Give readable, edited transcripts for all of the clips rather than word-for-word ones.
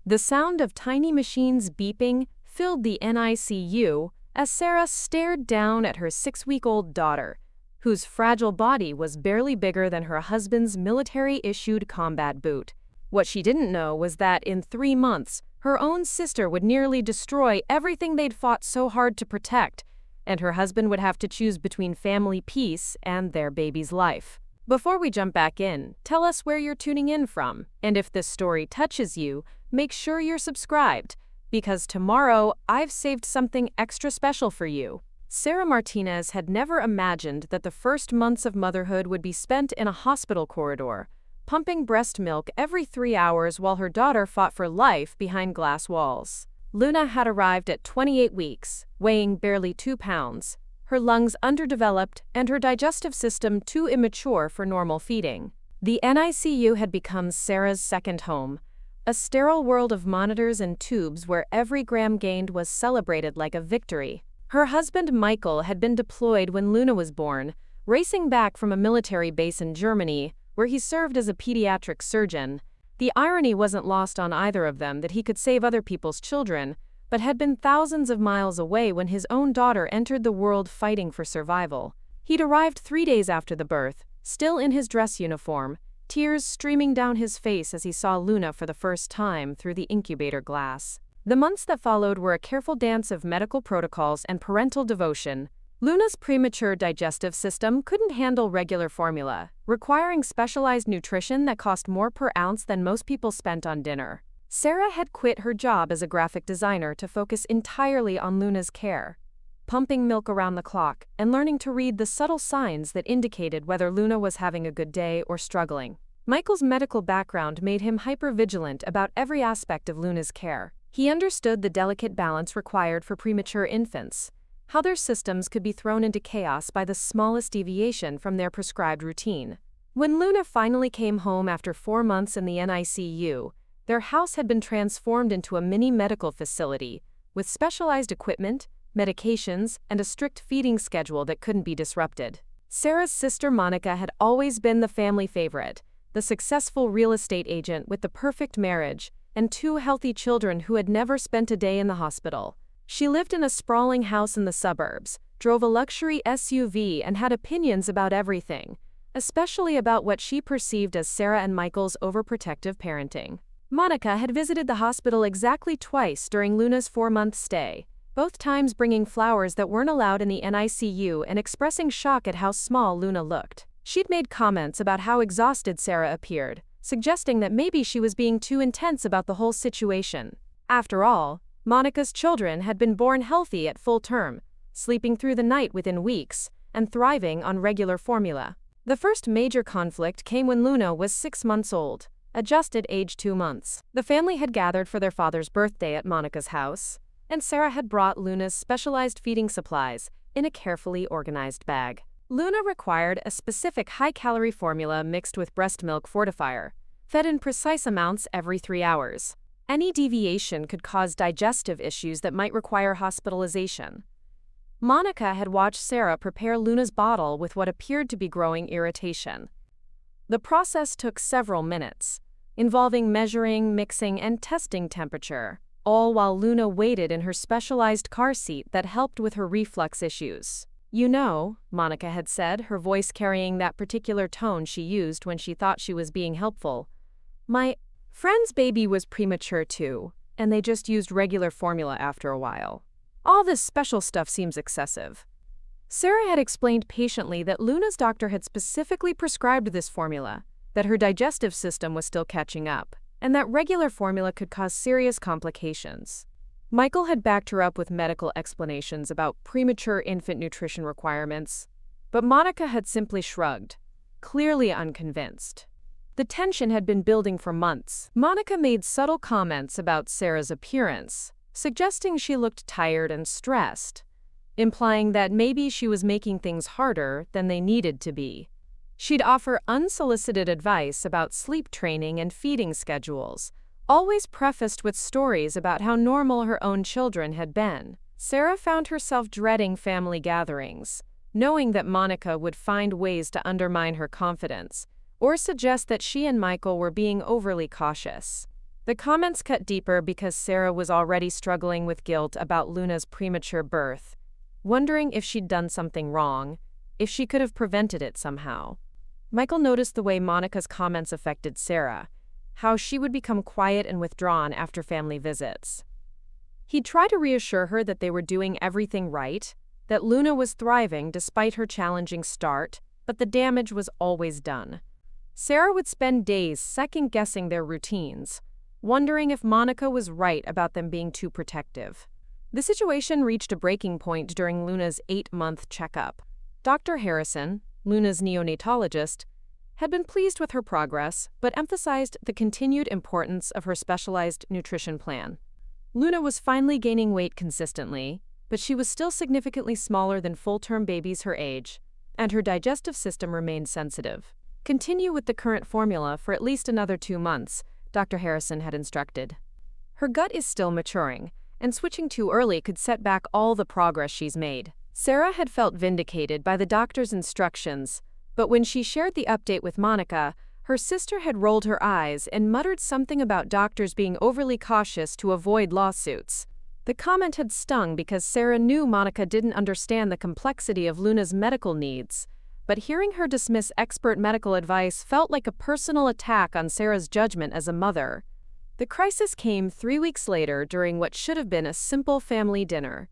The sound of tiny machines beeping filled the NICU as Sarah stared down at her 6-week-old daughter, whose fragile body was barely bigger than her husband's military-issued combat boot. What she didn't know was that in 3 months, her own sister would nearly destroy everything they'd fought so hard to protect, and her husband would have to choose between family peace and their baby's life. Before we jump back in, tell us where you're tuning in from, and if this story touches you, make sure you're subscribed, because tomorrow I've saved something extra special for you. Sarah Martinez had never imagined that the first months of motherhood would be spent in a hospital corridor, pumping breast milk every 3 hours while her daughter fought for life behind glass walls. Luna had arrived at 28 weeks, weighing barely 2 pounds, her lungs underdeveloped and her digestive system too immature for normal feeding. The NICU had become Sarah's second home, a sterile world of monitors and tubes where every gram gained was celebrated like a victory. Her husband Michael had been deployed when Luna was born, racing back from a military base in Germany, where he served as a pediatric surgeon. The irony wasn't lost on either of them that he could save other people's children, but had been thousands of miles away when his own daughter entered the world fighting for survival. He'd arrived 3 days after the birth, still in his dress uniform, tears streaming down his face as he saw Luna for the first time through the incubator glass. The months that followed were a careful dance of medical protocols and parental devotion. Luna's premature digestive system couldn't handle regular formula, requiring specialized nutrition that cost more per ounce than most people spent on dinner. Sarah had quit her job as a graphic designer to focus entirely on Luna's care, pumping milk around the clock and learning to read the subtle signs that indicated whether Luna was having a good day or struggling. Michael's medical background made him hyper-vigilant about every aspect of Luna's care. He understood the delicate balance required for premature infants, how their systems could be thrown into chaos by the smallest deviation from their prescribed routine. When Luna finally came home after 4 months in the NICU, their house had been transformed into a mini medical facility, with specialized equipment, medications, and a strict feeding schedule that couldn't be disrupted. Sarah's sister Monica had always been the family favorite, the successful real estate agent with the perfect marriage, and 2 healthy children who had never spent a day in the hospital. She lived in a sprawling house in the suburbs, drove a luxury SUV, and had opinions about everything, especially about what she perceived as Sarah and Michael's overprotective parenting. Monica had visited the hospital exactly twice during Luna's 4-month stay, both times bringing flowers that weren't allowed in the NICU and expressing shock at how small Luna looked. She'd made comments about how exhausted Sarah appeared, suggesting that maybe she was being too intense about the whole situation. After all, Monica's children had been born healthy at full term, sleeping through the night within weeks, and thriving on regular formula. The first major conflict came when Luna was 6 months old, adjusted age 2 months. The family had gathered for their father's birthday at Monica's house, and Sarah had brought Luna's specialized feeding supplies in a carefully organized bag. Luna required a specific high-calorie formula mixed with breast milk fortifier, fed in precise amounts every 3 hours. Any deviation could cause digestive issues that might require hospitalization. Monica had watched Sarah prepare Luna's bottle with what appeared to be growing irritation. The process took several minutes, involving measuring, mixing, and testing temperature, all while Luna waited in her specialized car seat that helped with her reflux issues. "You know," Monica had said, her voice carrying that particular tone she used when she thought she was being helpful, "my friend's baby was premature too, and they just used regular formula after a while. All this special stuff seems excessive." Sarah had explained patiently that Luna's doctor had specifically prescribed this formula, that her digestive system was still catching up, and that regular formula could cause serious complications. Michael had backed her up with medical explanations about premature infant nutrition requirements, but Monica had simply shrugged, clearly unconvinced. The tension had been building for months. Monica made subtle comments about Sarah's appearance, suggesting she looked tired and stressed, implying that maybe she was making things harder than they needed to be. She'd offer unsolicited advice about sleep training and feeding schedules, always prefaced with stories about how normal her own children had been. Sarah found herself dreading family gatherings, knowing that Monica would find ways to undermine her confidence or suggest that she and Michael were being overly cautious. The comments cut deeper because Sarah was already struggling with guilt about Luna's premature birth, wondering if she'd done something wrong, if she could have prevented it somehow. Michael noticed the way Monica's comments affected Sarah, how she would become quiet and withdrawn after family visits. He'd try to reassure her that they were doing everything right, that Luna was thriving despite her challenging start, but the damage was always done. Sarah would spend days second-guessing their routines, wondering if Monica was right about them being too protective. The situation reached a breaking point during Luna's 8-month checkup. Dr. Harrison, Luna's neonatologist, had been pleased with her progress, but emphasized the continued importance of her specialized nutrition plan. Luna was finally gaining weight consistently, but she was still significantly smaller than full-term babies her age, and her digestive system remained sensitive. Continue with the current formula for at least another 2 months, Dr. Harrison had instructed. Her gut is still maturing, and switching too early could set back all the progress she's made. Sarah had felt vindicated by the doctor's instructions, but when she shared the update with Monica, her sister had rolled her eyes and muttered something about doctors being overly cautious to avoid lawsuits. The comment had stung because Sarah knew Monica didn't understand the complexity of Luna's medical needs, but hearing her dismiss expert medical advice felt like a personal attack on Sarah's judgment as a mother. The crisis came 3 weeks later during what should have been a simple family dinner.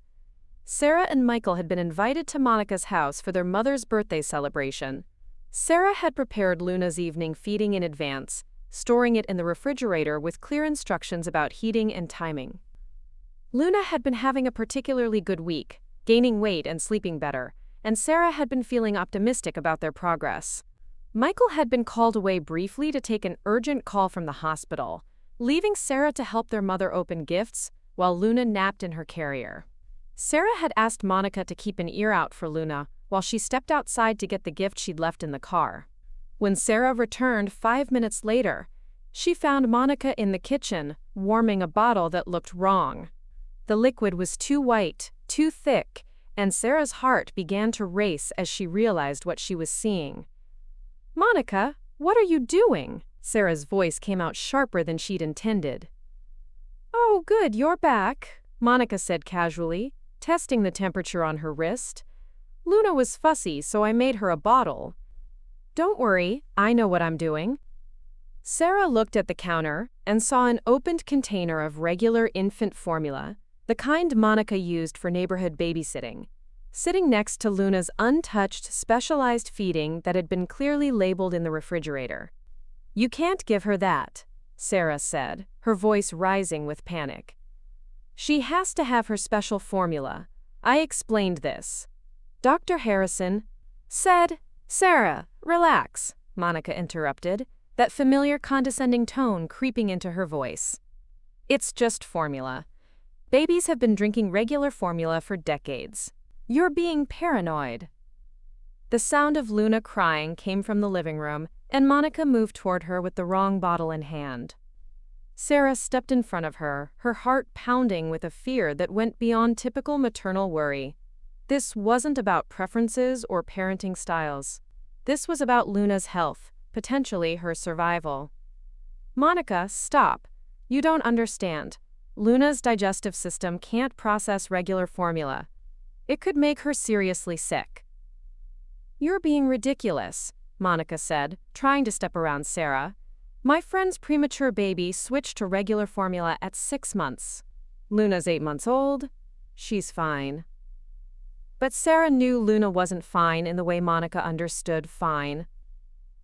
Sarah and Michael had been invited to Monica's house for their mother's birthday celebration. Sarah had prepared Luna's evening feeding in advance, storing it in the refrigerator with clear instructions about heating and timing. Luna had been having a particularly good week, gaining weight and sleeping better, and Sarah had been feeling optimistic about their progress. Michael had been called away briefly to take an urgent call from the hospital, leaving Sarah to help their mother open gifts while Luna napped in her carrier. Sarah had asked Monica to keep an ear out for Luna while she stepped outside to get the gift she'd left in the car. When Sarah returned 5 minutes later, she found Monica in the kitchen, warming a bottle that looked wrong. The liquid was too white, too thick, and Sarah's heart began to race as she realized what she was seeing. "Monica, what are you doing?" Sarah's voice came out sharper than she'd intended. "Oh, good, you're back," Monica said casually, testing the temperature on her wrist. "Luna was fussy, so I made her a bottle." "Don't worry, I know what I'm doing." Sarah looked at the counter and saw an opened container of regular infant formula, the kind Monica used for neighborhood babysitting, sitting next to Luna's untouched specialized feeding that had been clearly labeled in the refrigerator. "You can't give her that," Sarah said, her voice rising with panic. "She has to have her special formula. I explained this." Dr. Harrison said, "Sarah, relax," Monica interrupted, that familiar condescending tone creeping into her voice. "It's just formula. Babies have been drinking regular formula for decades. You're being paranoid." The sound of Luna crying came from the living room, and Monica moved toward her with the wrong bottle in hand. Sarah stepped in front of her, her heart pounding with a fear that went beyond typical maternal worry. This wasn't about preferences or parenting styles. This was about Luna's health, potentially her survival. "Monica, stop. You don't understand. Luna's digestive system can't process regular formula. It could make her seriously sick." "You're being ridiculous," Monica said, trying to step around Sarah. "My friend's premature baby switched to regular formula at 6 months. Luna's 8 months old. She's fine." But Sarah knew Luna wasn't fine in the way Monica understood fine.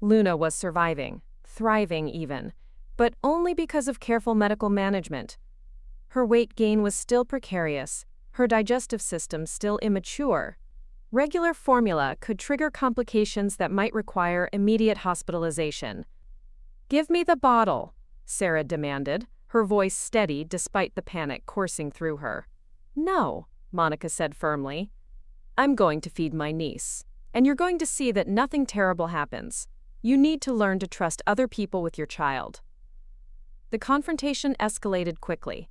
Luna was surviving, thriving even, but only because of careful medical management. Her weight gain was still precarious, her digestive system still immature. Regular formula could trigger complications that might require immediate hospitalization. "Give me the bottle," Sarah demanded, her voice steady despite the panic coursing through her. "No," Monica said firmly. "I'm going to feed my niece, and you're going to see that nothing terrible happens. You need to learn to trust other people with your child." The confrontation escalated quickly.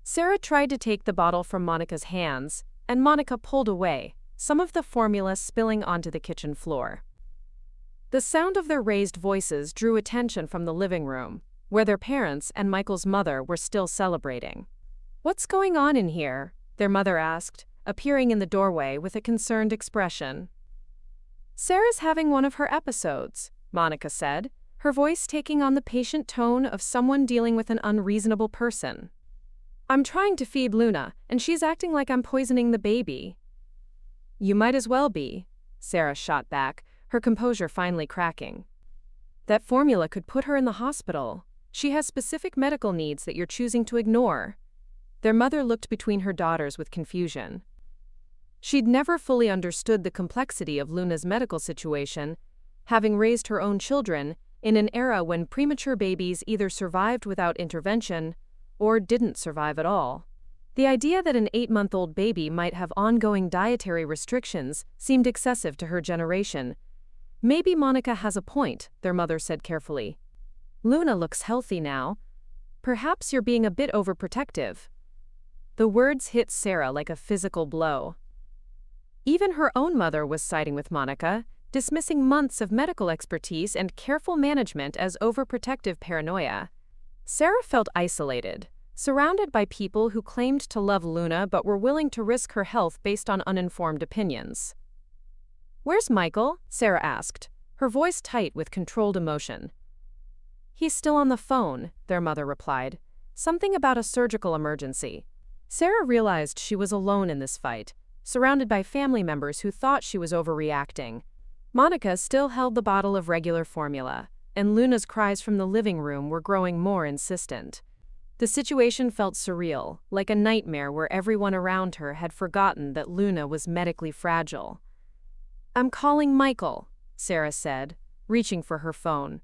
Sarah tried to take the bottle from Monica's hands, and Monica pulled away, some of the formula spilling onto the kitchen floor. The sound of their raised voices drew attention from the living room. where their parents and Michael's mother were still celebrating. "What's going on in here?" their mother asked, appearing in the doorway with a concerned expression. "Sarah's having one of her episodes," Monica said, her voice taking on the patient tone of someone dealing with an unreasonable person. "I'm trying to feed Luna, and she's acting like I'm poisoning the baby." "You might as well be," Sarah shot back, her composure finally cracking. "That formula could put her in the hospital. She has specific medical needs that you're choosing to ignore." Their mother looked between her daughters with confusion. She'd never fully understood the complexity of Luna's medical situation, having raised her own children in an era when premature babies either survived without intervention or didn't survive at all. The idea that an 8-month-old baby might have ongoing dietary restrictions seemed excessive to her generation. "Maybe Monica has a point," their mother said carefully. "Luna looks healthy now. Perhaps you're being a bit overprotective." The words hit Sarah like a physical blow. Even her own mother was siding with Monica, dismissing months of medical expertise and careful management as overprotective paranoia. Sarah felt isolated, surrounded by people who claimed to love Luna but were willing to risk her health based on uninformed opinions. "Where's Michael?" Sarah asked, her voice tight with controlled emotion. "He's still on the phone," their mother replied. "Something about a surgical emergency." Sarah realized she was alone in this fight, surrounded by family members who thought she was overreacting. Monica still held the bottle of regular formula, and Luna's cries from the living room were growing more insistent. The situation felt surreal, like a nightmare where everyone around her had forgotten that Luna was medically fragile. "I'm calling Michael," Sarah said, reaching for her phone.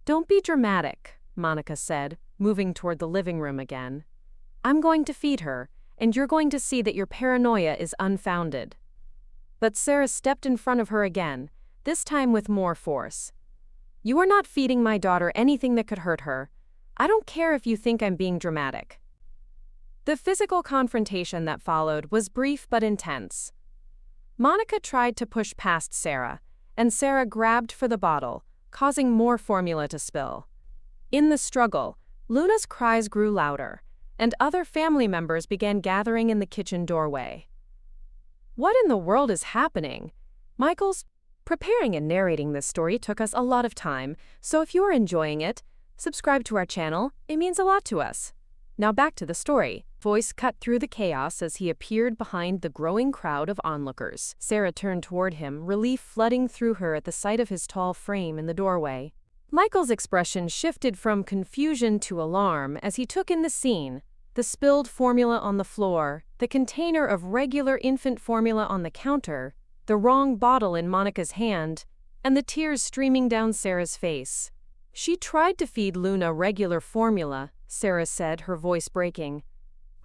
"Don't be dramatic," Monica said, moving toward the living room again. "I'm going to feed her, and you're going to see that your paranoia is unfounded." But Sarah stepped in front of her again, this time with more force. "You are not feeding my daughter anything that could hurt her. I don't care if you think I'm being dramatic." The physical confrontation that followed was brief but intense. Monica tried to push past Sarah, and Sarah grabbed for the bottle, causing more formula to spill. In the struggle, Luna's cries grew louder, and other family members began gathering in the kitchen doorway. "What in the world is happening?" Michael's preparing and narrating this story took us a lot of time, so if you are enjoying it, subscribe to our channel, it means a lot to us. Now back to the story. Voice cut through the chaos as he appeared behind the growing crowd of onlookers. Sarah turned toward him, relief flooding through her at the sight of his tall frame in the doorway. Michael's expression shifted from confusion to alarm as he took in the scene: the spilled formula on the floor, the container of regular infant formula on the counter, the wrong bottle in Monica's hand, and the tears streaming down Sarah's face. "She tried to feed Luna regular formula," Sarah said, her voice breaking.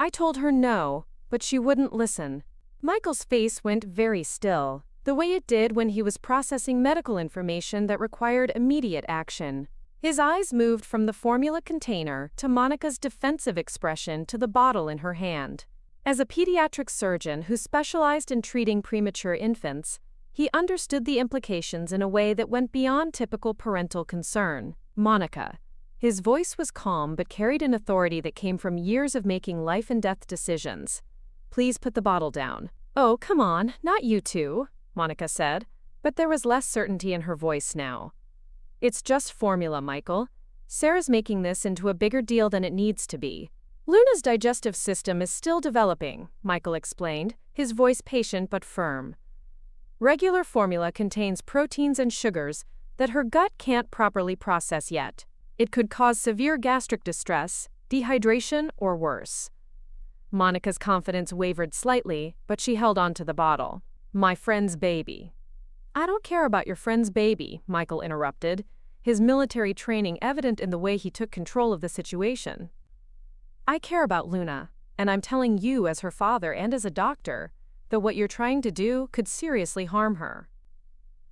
"I told her no, but she wouldn't listen." Michael's face went very still, the way it did when he was processing medical information that required immediate action. His eyes moved from the formula container to Monica's defensive expression to the bottle in her hand. As a pediatric surgeon who specialized in treating premature infants, he understood the implications in a way that went beyond typical parental concern. "Monica." His voice was calm but carried an authority that came from years of making life-and-death decisions. "Please put the bottle down." "Oh, come on, not you two," Monica said, but there was less certainty in her voice now. "It's just formula, Michael. Sarah's making this into a bigger deal than it needs to be." "Luna's digestive system is still developing," Michael explained, his voice patient but firm. "Regular formula contains proteins and sugars that her gut can't properly process yet. It could cause severe gastric distress, dehydration, or worse." Monica's confidence wavered slightly, but she held on to the bottle. "My friend's baby." "I don't care about your friend's baby," Michael interrupted, his military training evident in the way he took control of the situation. "I care about Luna, and I'm telling you as her father and as a doctor that what you're trying to do could seriously harm her."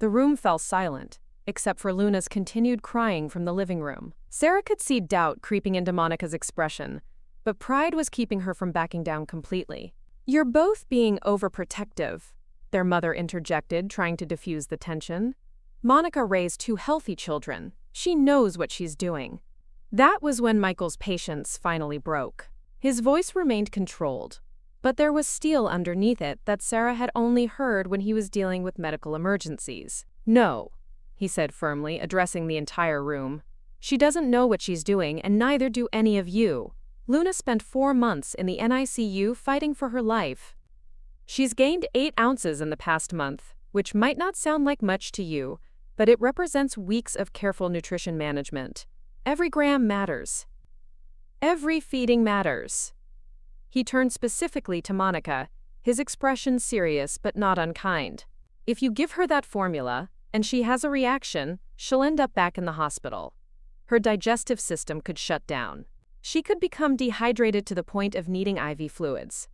The room fell silent, except for Luna's continued crying from the living room. Sarah could see doubt creeping into Monica's expression, but pride was keeping her from backing down completely. "You're both being overprotective," their mother interjected, trying to diffuse the tension. "Monica raised two healthy children. She knows what she's doing." That was when Michael's patience finally broke. His voice remained controlled, but there was steel underneath it that Sarah had only heard when he was dealing with medical emergencies. "No," he said firmly, addressing the entire room. "She doesn't know what she's doing, and neither do any of you. Luna spent 4 months in the NICU fighting for her life. She's gained 8 ounces in the past month, which might not sound like much to you, but it represents weeks of careful nutrition management. Every gram matters. Every feeding matters." He turned specifically to Monica, his expression serious but not unkind. "If you give her that formula, and she has a reaction, she'll end up back in the hospital. Her digestive system could shut down. She could become dehydrated to the point of needing IV fluids.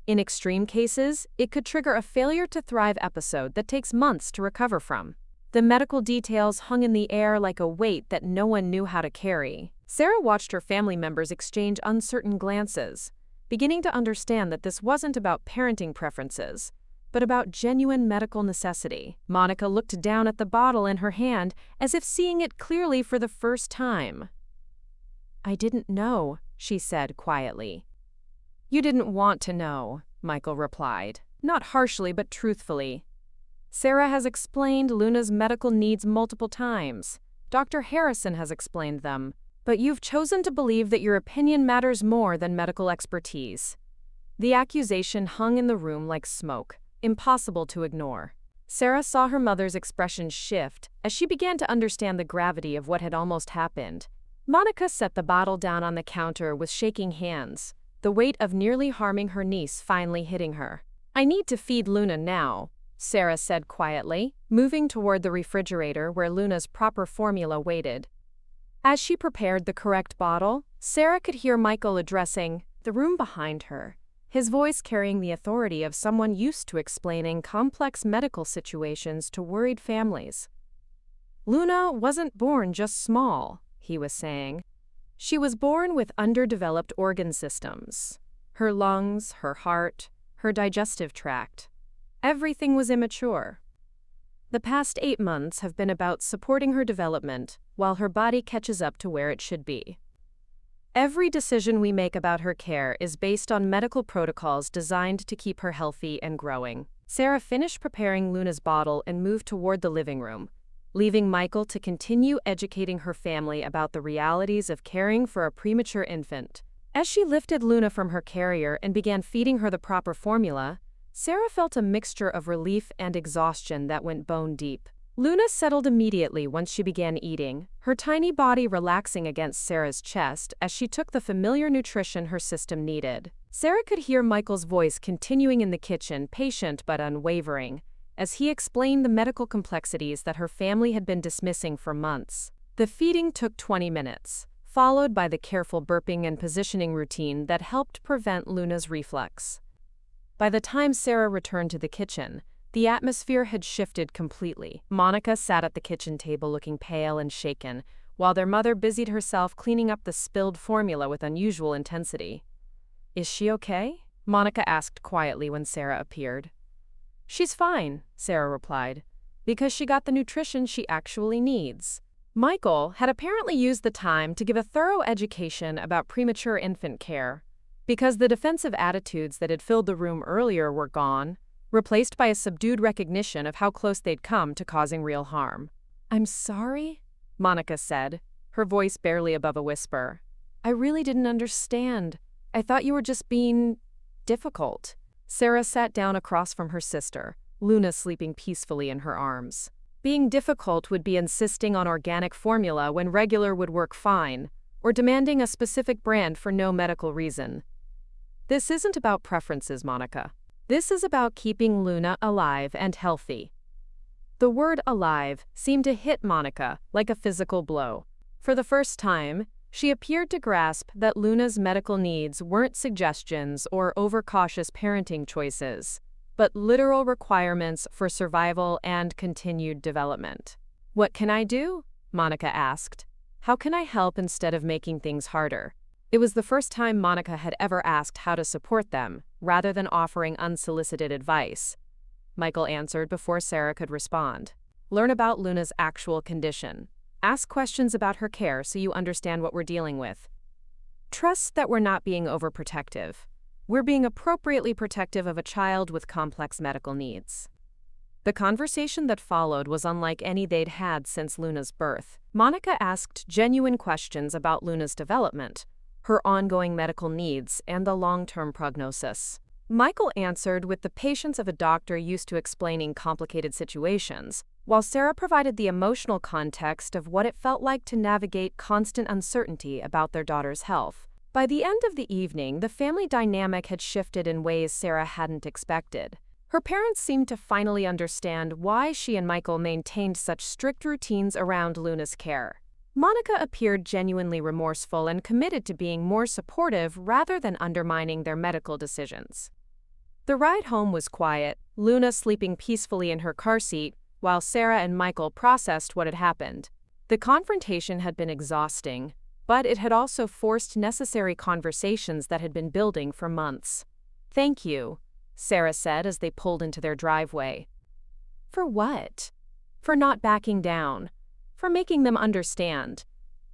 In extreme cases, it could trigger a failure to thrive episode that takes months to recover from." The medical details hung in the air like a weight that no one knew how to carry. Sarah watched her family members exchange uncertain glances, beginning to understand that this wasn't about parenting preferences, but about genuine medical necessity. Monica looked down at the bottle in her hand as if seeing it clearly for the first time. "I didn't know," she said quietly. "You didn't want to know," Michael replied, not harshly but truthfully. "Sarah has explained Luna's medical needs multiple times. Dr. Harrison has explained them. But you've chosen to believe that your opinion matters more than medical expertise." The accusation hung in the room like smoke, impossible to ignore. Sarah saw her mother's expression shift as she began to understand the gravity of what had almost happened. Monica set the bottle down on the counter with shaking hands, the weight of nearly harming her niece finally hitting her. "I need to feed Luna now," Sarah said quietly, moving toward the refrigerator where Luna's proper formula waited. As she prepared the correct bottle, Sarah could hear Michael addressing the room behind her, his voice carrying the authority of someone used to explaining complex medical situations to worried families. "Luna wasn't born just small," he was saying. "She was born with underdeveloped organ systems. Her lungs, her heart, her digestive tract. Everything was immature. The past 8 months have been about supporting her development while her body catches up to where it should be. Every decision we make about her care is based on medical protocols designed to keep her healthy and growing." Sarah finished preparing Luna's bottle and moved toward the living room, leaving Michael to continue educating her family about the realities of caring for a premature infant. As she lifted Luna from her carrier and began feeding her the proper formula, Sarah felt a mixture of relief and exhaustion that went bone deep. Luna settled immediately once she began eating, her tiny body relaxing against Sarah's chest as she took the familiar nutrition her system needed. Sarah could hear Michael's voice continuing in the kitchen, patient but unwavering, as he explained the medical complexities that her family had been dismissing for months. The feeding took 20 minutes, followed by the careful burping and positioning routine that helped prevent Luna's reflux. By the time Sarah returned to the kitchen, the atmosphere had shifted completely. Monica sat at the kitchen table looking pale and shaken, while their mother busied herself cleaning up the spilled formula with unusual intensity. "Is she okay?" Monica asked quietly when Sarah appeared. "She's fine," Sarah replied, "because she got the nutrition she actually needs." Michael had apparently used the time to give a thorough education about premature infant care. Because the defensive attitudes that had filled the room earlier were gone, replaced by a subdued recognition of how close they'd come to causing real harm. "I'm sorry," Monica said, her voice barely above a whisper. "I really didn't understand. I thought you were just being difficult." Sarah sat down across from her sister, Luna sleeping peacefully in her arms. Being difficult would be insisting on organic formula when regular would work fine, or demanding a specific brand for no medical reason. This isn't about preferences, Monica. This is about keeping Luna alive and healthy. The word alive seemed to hit Monica like a physical blow. For the first time, she appeared to grasp that Luna's medical needs weren't suggestions or overcautious parenting choices, but literal requirements for survival and continued development. "What can I do?" Monica asked. "How can I help instead of making things harder?" It was the first time Monica had ever asked how to support them, rather than offering unsolicited advice. Michael answered before Sarah could respond. "Learn about Luna's actual condition. Ask questions about her care so you understand what we're dealing with. Trust that we're not being overprotective. We're being appropriately protective of a child with complex medical needs." The conversation that followed was unlike any they'd had since Luna's birth. Monica asked genuine questions about Luna's development, her ongoing medical needs, and the long-term prognosis. Michael answered with the patience of a doctor used to explaining complicated situations, while Sarah provided the emotional context of what it felt like to navigate constant uncertainty about their daughter's health. By the end of the evening, the family dynamic had shifted in ways Sarah hadn't expected. Her parents seemed to finally understand why she and Michael maintained such strict routines around Luna's care. Monica appeared genuinely remorseful and committed to being more supportive rather than undermining their medical decisions. The ride home was quiet, Luna sleeping peacefully in her car seat, while Sarah and Michael processed what had happened. The confrontation had been exhausting, but it had also forced necessary conversations that had been building for months. "Thank you," Sarah said as they pulled into their driveway. "For what?" "For not backing down. For making them understand.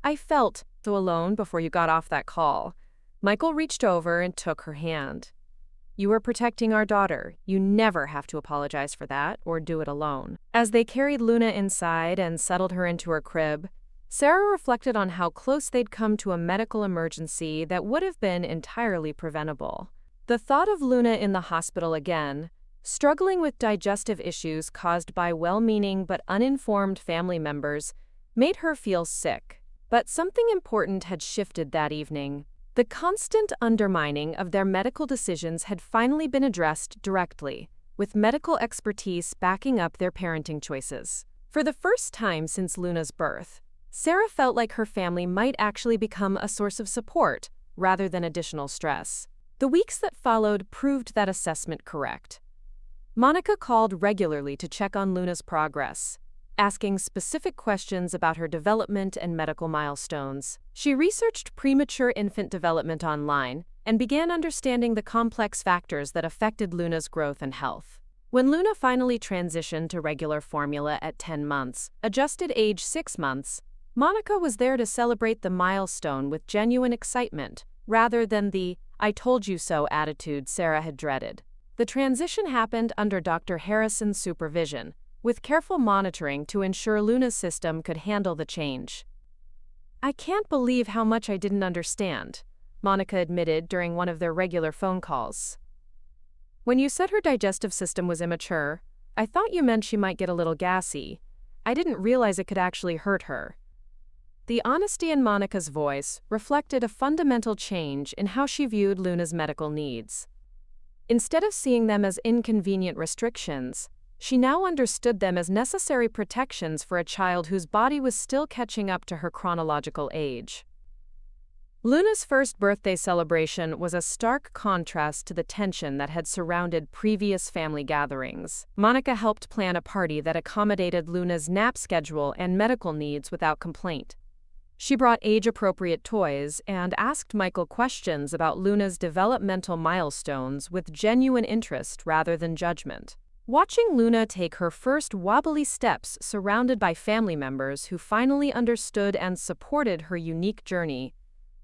I felt so alone before you got off that call." Michael reached over and took her hand. "You were protecting our daughter. You never have to apologize for that or do it alone." As they carried Luna inside and settled her into her crib, Sarah reflected on how close they'd come to a medical emergency that would have been entirely preventable. The thought of Luna in the hospital again, struggling with digestive issues caused by well-meaning but uninformed family members, made her feel sick. But something important had shifted that evening. The constant undermining of their medical decisions had finally been addressed directly, with medical expertise backing up their parenting choices. For the first time since Luna's birth, Sarah felt like her family might actually become a source of support rather than additional stress. The weeks that followed proved that assessment correct. Monica called regularly to check on Luna's progress, asking specific questions about her development and medical milestones. She researched premature infant development online and began understanding the complex factors that affected Luna's growth and health. When Luna finally transitioned to regular formula at 10 months, adjusted age 6 months, Monica was there to celebrate the milestone with genuine excitement, rather than the "I told you so" attitude Sarah had dreaded. The transition happened under Dr. Harrison's supervision, with careful monitoring to ensure Luna's system could handle the change. "I can't believe how much I didn't understand," Monica admitted during one of their regular phone calls. "When you said her digestive system was immature, I thought you meant she might get a little gassy. I didn't realize it could actually hurt her." The honesty in Monica's voice reflected a fundamental change in how she viewed Luna's medical needs. Instead of seeing them as inconvenient restrictions, she now understood them as necessary protections for a child whose body was still catching up to her chronological age. Luna's first birthday celebration was a stark contrast to the tension that had surrounded previous family gatherings. Monica helped plan a party that accommodated Luna's nap schedule and medical needs without complaint. She brought age-appropriate toys and asked Michael questions about Luna's developmental milestones with genuine interest rather than judgment. Watching Luna take her first wobbly steps surrounded by family members who finally understood and supported her unique journey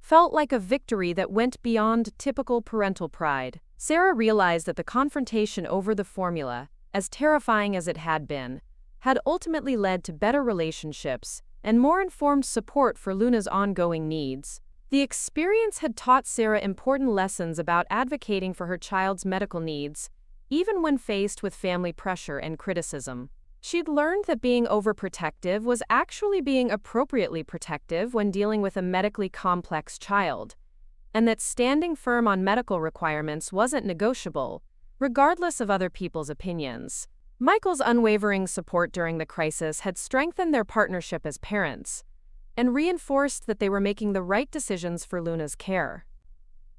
felt like a victory that went beyond typical parental pride. Sarah realized that the confrontation over the formula, as terrifying as it had been, had ultimately led to better relationships and more informed support for Luna's ongoing needs. The experience had taught Sarah important lessons about advocating for her child's medical needs, even when faced with family pressure and criticism. She'd learned that being overprotective was actually being appropriately protective when dealing with a medically complex child, and that standing firm on medical requirements wasn't negotiable, regardless of other people's opinions. Michael's unwavering support during the crisis had strengthened their partnership as parents and reinforced that they were making the right decisions for Luna's care.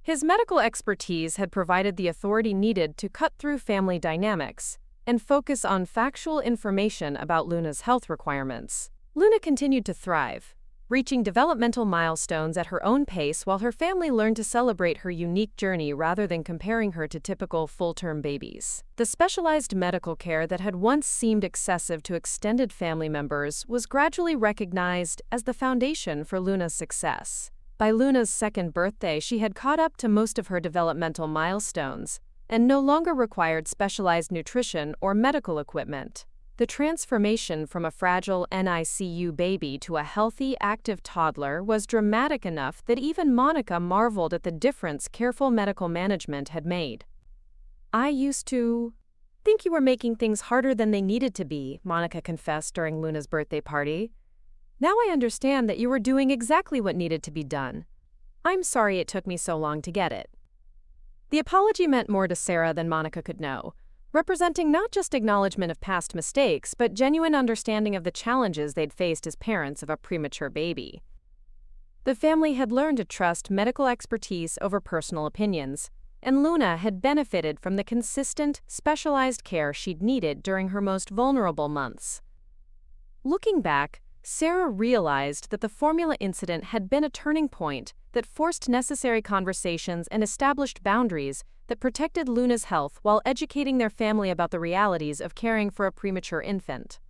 His medical expertise had provided the authority needed to cut through family dynamics and focus on factual information about Luna's health requirements. Luna continued to thrive, reaching developmental milestones at her own pace while her family learned to celebrate her unique journey rather than comparing her to typical full-term babies. The specialized medical care that had once seemed excessive to extended family members was gradually recognized as the foundation for Luna's success. By Luna's second birthday, she had caught up to most of her developmental milestones and no longer required specialized nutrition or medical equipment. The transformation from a fragile NICU baby to a healthy, active toddler was dramatic enough that even Monica marveled at the difference careful medical management had made. "I used to think you were making things harder than they needed to be," Monica confessed during Luna's birthday party. "Now I understand that you were doing exactly what needed to be done. I'm sorry it took me so long to get it." The apology meant more to Sarah than Monica could know, representing not just acknowledgement of past mistakes, but genuine understanding of the challenges they'd faced as parents of a premature baby. The family had learned to trust medical expertise over personal opinions, and Luna had benefited from the consistent, specialized care she'd needed during her most vulnerable months. Looking back, Sarah realized that the formula incident had been a turning point that forced necessary conversations and established boundaries that protected Luna's health while educating their family about the realities of caring for a premature infant.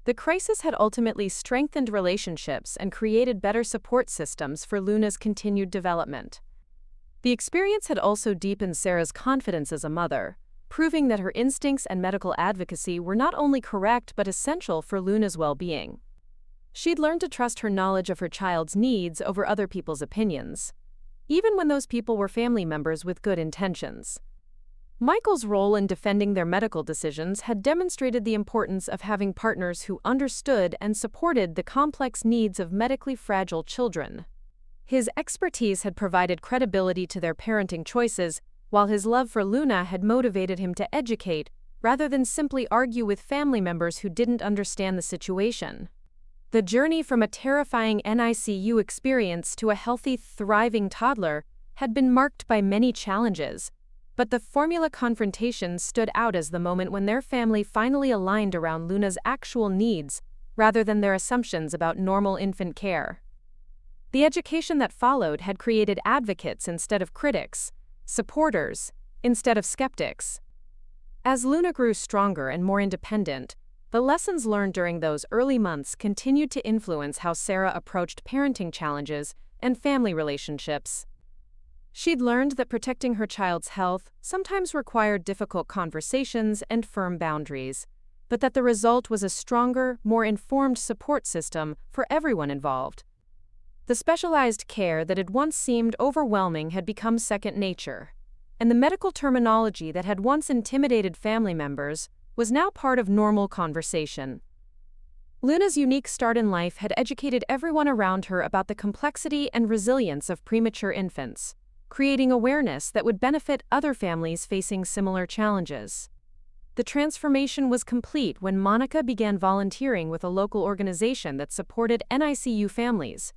The crisis had ultimately strengthened relationships and created better support systems for Luna's continued development. The experience had also deepened Sarah's confidence as a mother, proving that her instincts and medical advocacy were not only correct but essential for Luna's well-being. She'd learned to trust her knowledge of her child's needs over other people's opinions, even when those people were family members with good intentions. Michael's role in defending their medical decisions had demonstrated the importance of having partners who understood and supported the complex needs of medically fragile children. His expertise had provided credibility to their parenting choices, while his love for Luna had motivated him to educate, rather than simply argue with family members who didn't understand the situation. The journey from a terrifying NICU experience to a healthy, thriving toddler had been marked by many challenges, but the formula confrontation stood out as the moment when their family finally aligned around Luna's actual needs rather than their assumptions about normal infant care. The education that followed had created advocates instead of critics, supporters instead of skeptics. As Luna grew stronger and more independent, the lessons learned during those early months continued to influence how Sarah approached parenting challenges and family relationships. She'd learned that protecting her child's health sometimes required difficult conversations and firm boundaries, but that the result was a stronger, more informed support system for everyone involved. The specialized care that had once seemed overwhelming had become second nature, and the medical terminology that had once intimidated family members was now part of normal conversation. Luna's unique start in life had educated everyone around her about the complexity and resilience of premature infants, creating awareness that would benefit other families facing similar challenges. The transformation was complete when Monica began volunteering with a local organization that supported NICU families,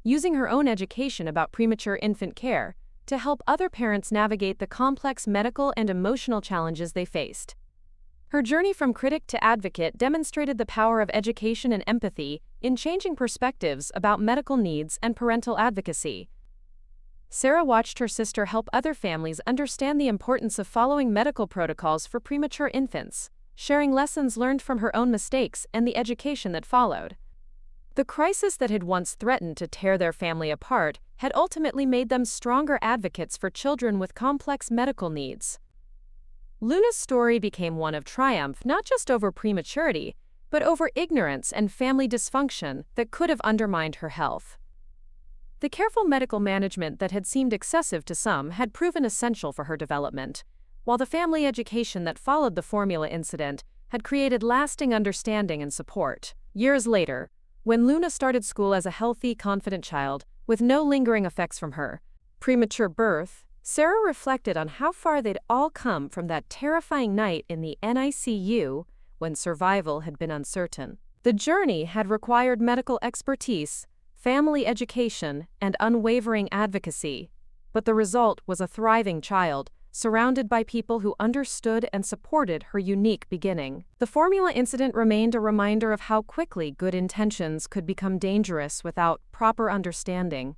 using her own education about premature infant care to help other parents navigate the complex medical and emotional challenges they faced. Her journey from critic to advocate demonstrated the power of education and empathy in changing perspectives about medical needs and parental advocacy. Sarah watched her sister help other families understand the importance of following medical protocols for premature infants, sharing lessons learned from her own mistakes and the education that followed. The crisis that had once threatened to tear their family apart had ultimately made them stronger advocates for children with complex medical needs. Luna's story became one of triumph not just over prematurity, but over ignorance and family dysfunction that could have undermined her health. The careful medical management that had seemed excessive to some had proven essential for her development, while the family education that followed the formula incident had created lasting understanding and support. Years later, when Luna started school as a healthy, confident child, with no lingering effects from her premature birth, Sarah reflected on how far they'd all come from that terrifying night in the NICU when survival had been uncertain. The journey had required medical expertise, family education, and unwavering advocacy, but the result was a thriving child surrounded by people who understood and supported her unique beginning. The formula incident remained a reminder of how quickly good intentions could become dangerous without proper understanding,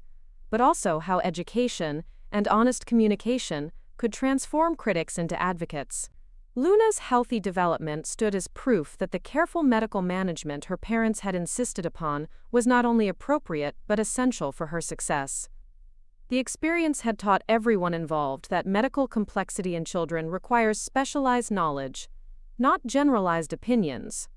but also how education and honest communication could transform critics into advocates. Luna's healthy development stood as proof that the careful medical management her parents had insisted upon was not only appropriate but essential for her success. The experience had taught everyone involved that medical complexity in children requires specialized knowledge, not generalized opinions,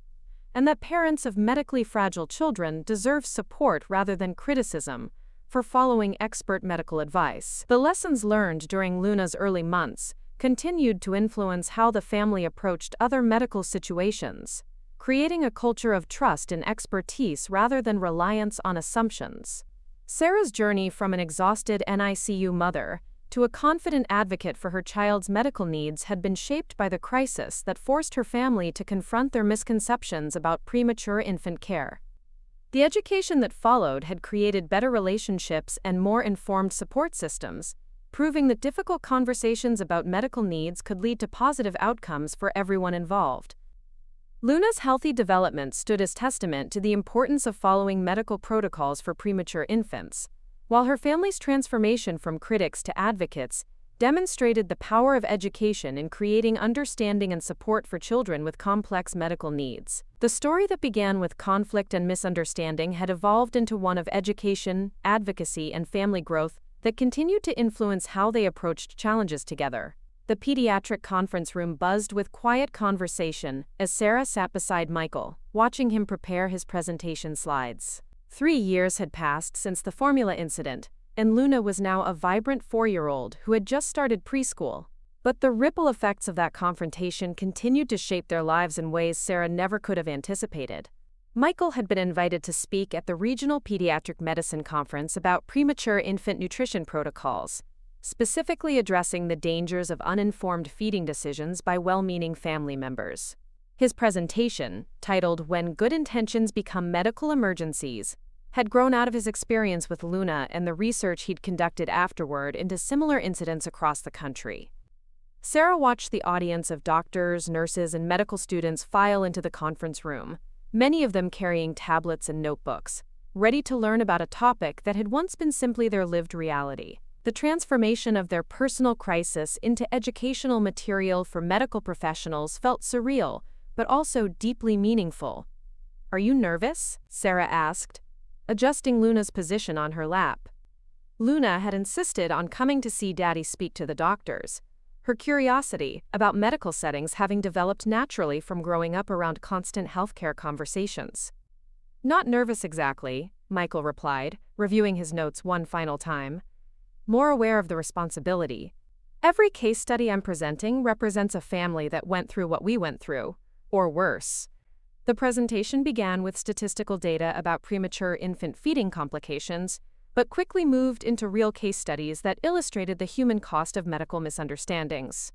and that parents of medically fragile children deserve support rather than criticism for following expert medical advice. The lessons learned during Luna's early months continued to influence how the family approached other medical situations, creating a culture of trust and expertise rather than reliance on assumptions. Sarah's journey from an exhausted NICU mother to a confident advocate for her child's medical needs had been shaped by the crisis that forced her family to confront their misconceptions about premature infant care. The education that followed had created better relationships and more informed support systems, proving that difficult conversations about medical needs could lead to positive outcomes for everyone involved. Luna's healthy development stood as testament to the importance of following medical protocols for premature infants, while her family's transformation from critics to advocates demonstrated the power of education in creating understanding and support for children with complex medical needs. The story that began with conflict and misunderstanding had evolved into one of education, advocacy, and family growth that continued to influence how they approached challenges together. The pediatric conference room buzzed with quiet conversation as Sarah sat beside Michael, watching him prepare his presentation slides. 3 years had passed since the formula incident, and Luna was now a vibrant 4-year-old who had just started preschool. But the ripple effects of that confrontation continued to shape their lives in ways Sarah never could have anticipated. Michael had been invited to speak at the Regional Pediatric Medicine Conference about premature infant nutrition protocols, specifically addressing the dangers of uninformed feeding decisions by well-meaning family members. His presentation, titled "When Good Intentions Become Medical Emergencies," had grown out of his experience with Luna and the research he'd conducted afterward into similar incidents across the country. Sarah watched the audience of doctors, nurses, and medical students file into the conference room, many of them carrying tablets and notebooks, ready to learn about a topic that had once been simply their lived reality. The transformation of their personal crisis into educational material for medical professionals felt surreal, but also deeply meaningful. "Are you nervous?" Sarah asked, adjusting Luna's position on her lap. Luna had insisted on coming to see Daddy speak to the doctors, her curiosity about medical settings having developed naturally from growing up around constant healthcare conversations. "Not nervous exactly," Michael replied, reviewing his notes one final time. "More aware of the responsibility. Every case study I'm presenting represents a family that went through what we went through, or worse." The presentation began with statistical data about premature infant feeding complications, but quickly moved into real case studies that illustrated the human cost of medical misunderstandings.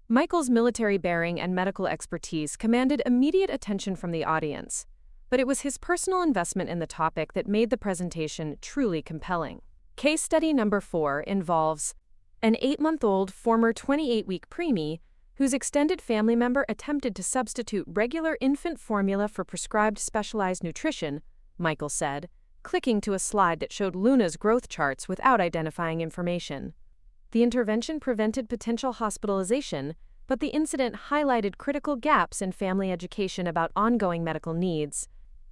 Michael's military bearing and medical expertise commanded immediate attention from the audience, but it was his personal investment in the topic that made the presentation truly compelling. Case study number 4 involves an 8-month-old former 28-week preemie whose extended family member attempted to substitute regular infant formula for prescribed specialized nutrition, Michael said, clicking to a slide that showed Luna's growth charts without identifying information. The intervention prevented potential hospitalization, but the incident highlighted critical gaps in family education about ongoing medical needs.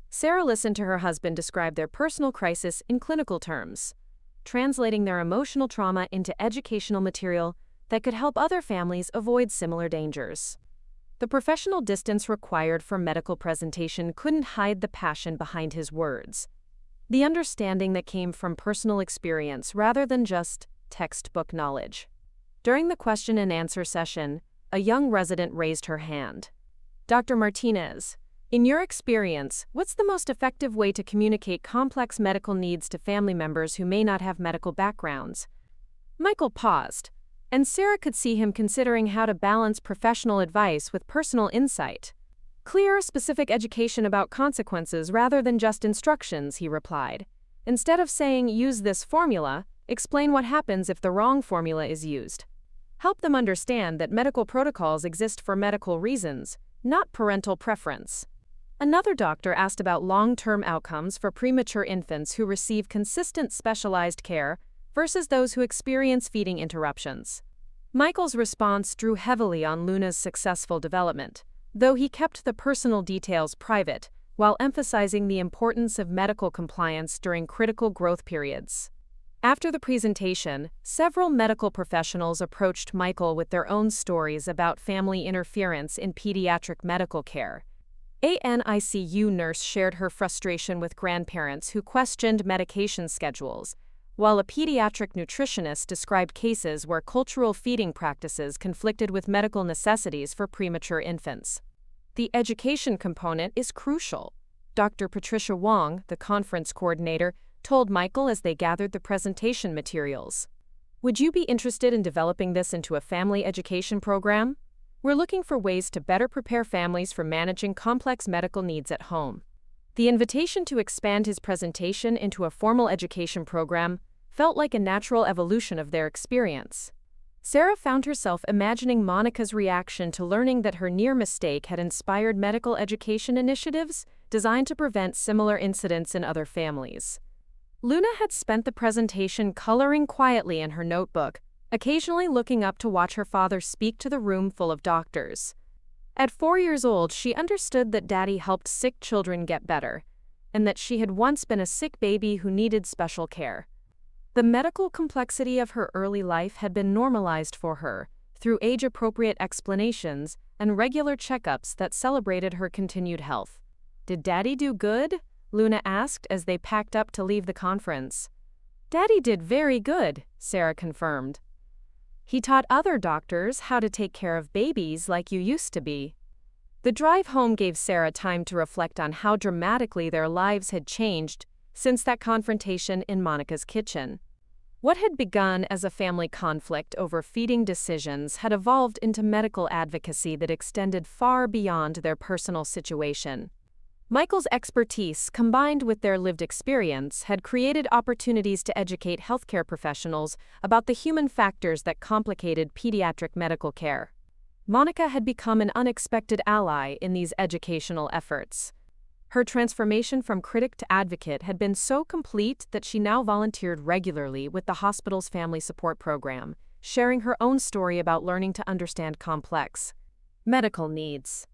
Sarah listened to her husband describe their personal crisis in clinical terms, translating their emotional trauma into educational material that could help other families avoid similar dangers. The professional distance required for medical presentation couldn't hide the passion behind his words, the understanding that came from personal experience rather than just textbook knowledge. During the question and answer session, a young resident raised her hand. "Dr. Martinez, in your experience, what's the most effective way to communicate complex medical needs to family members who may not have medical backgrounds?" Michael paused, and Sarah could see him considering how to balance professional advice with personal insight. "Clear, specific education about consequences rather than just instructions," he replied. "Instead of saying, 'use this formula,' explain what happens if the wrong formula is used." Help them understand that medical protocols exist for medical reasons, not parental preference. Another doctor asked about long-term outcomes for premature infants who receive consistent specialized care versus those who experience feeding interruptions. Michael's response drew heavily on Luna's successful development, though he kept the personal details private, while emphasizing the importance of medical compliance during critical growth periods. After the presentation, several medical professionals approached Michael with their own stories about family interference in pediatric medical care. A NICU nurse shared her frustration with grandparents who questioned medication schedules, while a pediatric nutritionist described cases where cultural feeding practices conflicted with medical necessities for premature infants. The education component is crucial. Dr. Patricia Wong, the conference coordinator, told Michael as they gathered the presentation materials. Would you be interested in developing this into a family education program? We're looking for ways to better prepare families for managing complex medical needs at home. The invitation to expand his presentation into a formal education program felt like a natural evolution of their experience. Sarah found herself imagining Monica's reaction to learning that her near mistake had inspired medical education initiatives designed to prevent similar incidents in other families. Luna had spent the presentation coloring quietly in her notebook, occasionally looking up to watch her father speak to the room full of doctors. At 4 years old, she understood that Daddy helped sick children get better, and that she had once been a sick baby who needed special care. The medical complexity of her early life had been normalized for her, through age-appropriate explanations and regular checkups that celebrated her continued health. "Did Daddy do good?" Luna asked as they packed up to leave the conference. "Daddy did very good," Sarah confirmed. "He taught other doctors how to take care of babies like you used to be." The drive home gave Sarah time to reflect on how dramatically their lives had changed since that confrontation in Monica's kitchen. What had begun as a family conflict over feeding decisions had evolved into medical advocacy that extended far beyond their personal situation. Michael's expertise, combined with their lived experience, had created opportunities to educate healthcare professionals about the human factors that complicated pediatric medical care. Monica had become an unexpected ally in these educational efforts. Her transformation from critic to advocate had been so complete that she now volunteered regularly with the hospital's family support program, sharing her own story about learning to understand complex medical needs.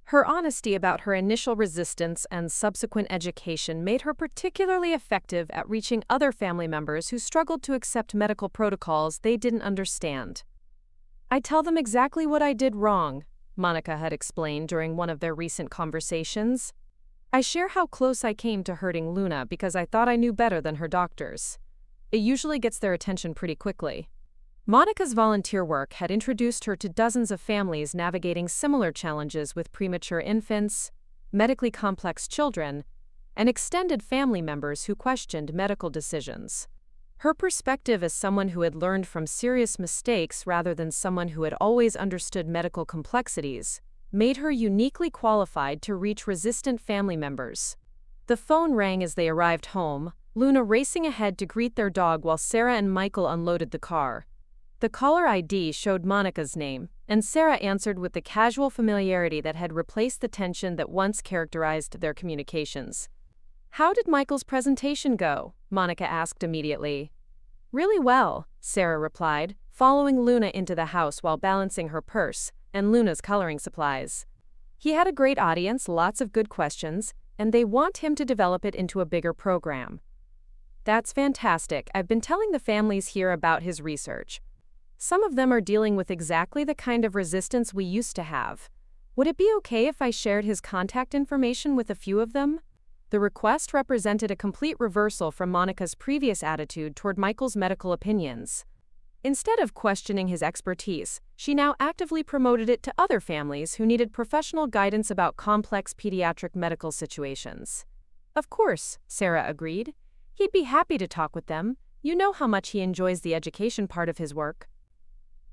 Her honesty about her initial resistance and subsequent education made her particularly effective at reaching other family members who struggled to accept medical protocols they didn't understand. "I tell them exactly what I did wrong," Monica had explained during one of their recent conversations. "I share how close I came to hurting Luna because I thought I knew better than her doctors. It usually gets their attention pretty quickly." Monica's volunteer work had introduced her to dozens of families navigating similar challenges with premature infants, medically complex children, and extended family members who questioned medical decisions. Her perspective as someone who had learned from serious mistakes rather than someone who had always understood medical complexities made her uniquely qualified to reach resistant family members. The phone rang as they arrived home, Luna racing ahead to greet their dog while Sarah and Michael unloaded the car. The caller ID showed Monica's name, and Sarah answered with the casual familiarity that had replaced the tension that once characterized their communications. "How did Michael's presentation go?" Monica asked immediately. "Really well," Sarah replied, following Luna into the house while balancing her purse and Luna's coloring supplies. "He had a great audience, lots of good questions, and they want him to develop it into a bigger program." "That's fantastic. I've been telling the families here about his research. Some of them are dealing with exactly the kind of resistance we used to have. Would it be okay if I shared his contact information with a few of them?" The request represented a complete reversal from Monica's previous attitude toward Michael's medical opinions. Instead of questioning his expertise, she now actively promoted it to other families who needed professional guidance about complex pediatric medical situations. "Of course," Sarah agreed. "He'd be happy to talk with them. You know how much he enjoys the education part of his work."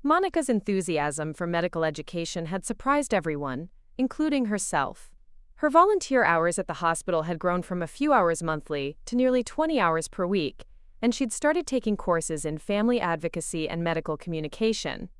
Monica's enthusiasm for medical education had surprised everyone, including herself. Her volunteer hours at the hospital had grown from a few hours monthly to nearly 20 hours per week, and she'd started taking courses in family advocacy and medical communication.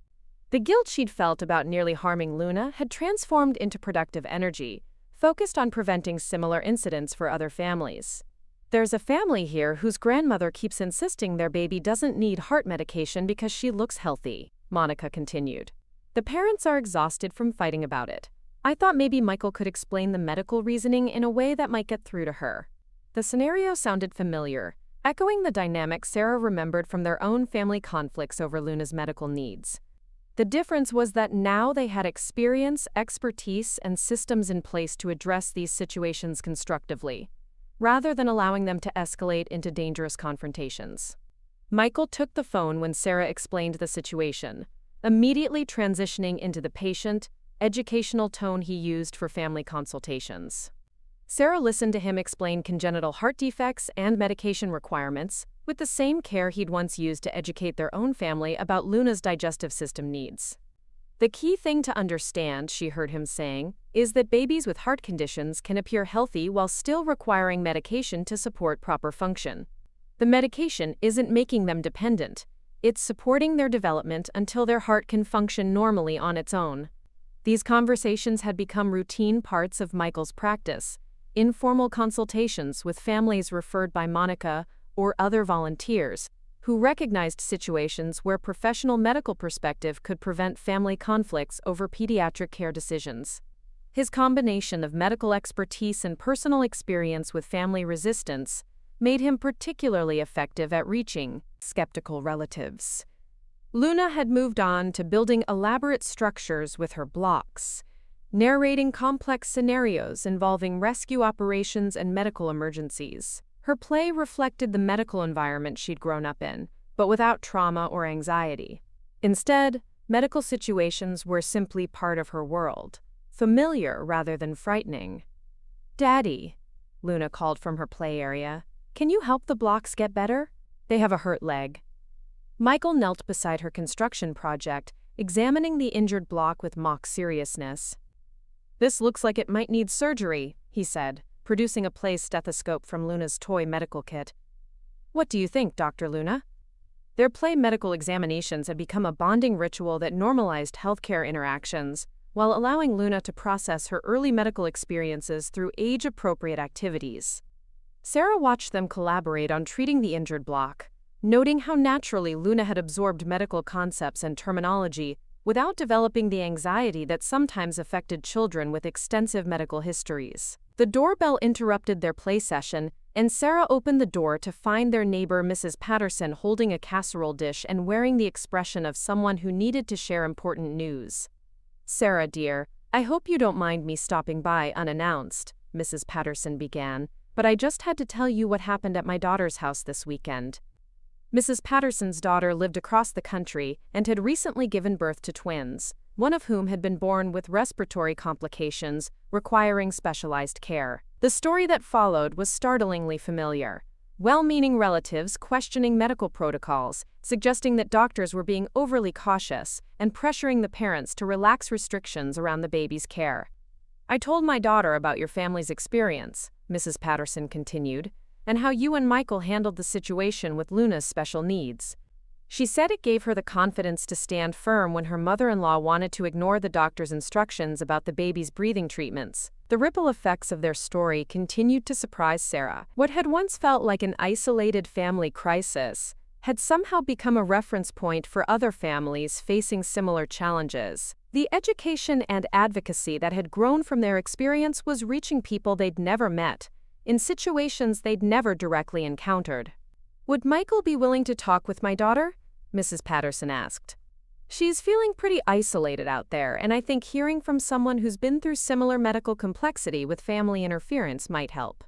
The guilt she'd felt about nearly harming Luna had transformed into productive energy, focused on preventing similar incidents for other families. There's a family here whose grandmother keeps insisting their baby doesn't need heart medication because she looks healthy, Monica continued. The parents are exhausted from fighting about it. I thought maybe Michael could explain the medical reasoning in a way that might get through to her. The scenario sounded familiar, echoing the dynamic Sarah remembered from their own family conflicts over Luna's medical needs. The difference was that now they had experience, expertise, and systems in place to address these situations constructively, rather than allowing them to escalate into dangerous confrontations. Michael took the phone when Sarah explained the situation, immediately transitioning into the patient, educational tone he used for family consultations. Sarah listened to him explain congenital heart defects and medication requirements, with the same care he'd once used to educate their own family about Luna's digestive system needs. The key thing to understand, she heard him saying, is that babies with heart conditions can appear healthy while still requiring medication to support proper function. The medication isn't making them dependent. It's supporting their development until their heart can function normally on its own. These conversations had become routine parts of Michael's practice, informal consultations with families referred by Monica or other volunteers who recognized situations where professional medical perspective could prevent family conflicts over pediatric care decisions. His combination of medical expertise and personal experience with family resistance made him particularly effective at reaching skeptical relatives. Luna had moved on to building elaborate structures with her blocks, narrating complex scenarios involving rescue operations and medical emergencies. Her play reflected the medical environment she'd grown up in, but without trauma or anxiety. Instead, medical situations were simply part of her world, familiar rather than frightening. "Daddy," Luna called from her play area, "can you help the blocks get better? They have a hurt leg." Michael knelt beside her construction project, examining the injured block with mock seriousness. "This looks like it might need surgery," he said, producing a play stethoscope from Luna's toy medical kit. "What do you think, Dr. Luna?" Their play medical examinations had become a bonding ritual that normalized healthcare interactions, while allowing Luna to process her early medical experiences through age-appropriate activities. Sarah watched them collaborate on treating the injured block, noting how naturally Luna had absorbed medical concepts and terminology without developing the anxiety that sometimes affected children with extensive medical histories. The doorbell interrupted their play session, and Sarah opened the door to find their neighbor Mrs. Patterson holding a casserole dish and wearing the expression of someone who needed to share important news. "Sarah, dear, I hope you don't mind me stopping by unannounced," Mrs. Patterson began, "but I just had to tell you what happened at my daughter's house this weekend." Mrs. Patterson's daughter lived across the country and had recently given birth to twins, one of whom had been born with respiratory complications requiring specialized care. The story that followed was startlingly familiar. Well-meaning relatives questioning medical protocols, suggesting that doctors were being overly cautious and pressuring the parents to relax restrictions around the baby's care. "I told my daughter about your family's experience," Mrs. Patterson continued, "and how you and Michael handled the situation with Luna's special needs. She said it gave her the confidence to stand firm when her mother-in-law wanted to ignore the doctor's instructions about the baby's breathing treatments." The ripple effects of their story continued to surprise Sarah. What had once felt like an isolated family crisis had somehow become a reference point for other families facing similar challenges. The education and advocacy that had grown from their experience was reaching people they'd never met, in situations they'd never directly encountered. "Would Michael be willing to talk with my daughter?" Mrs. Patterson asked. "She's feeling pretty isolated out there, and I think hearing from someone who's been through similar medical complexity with family interference might help."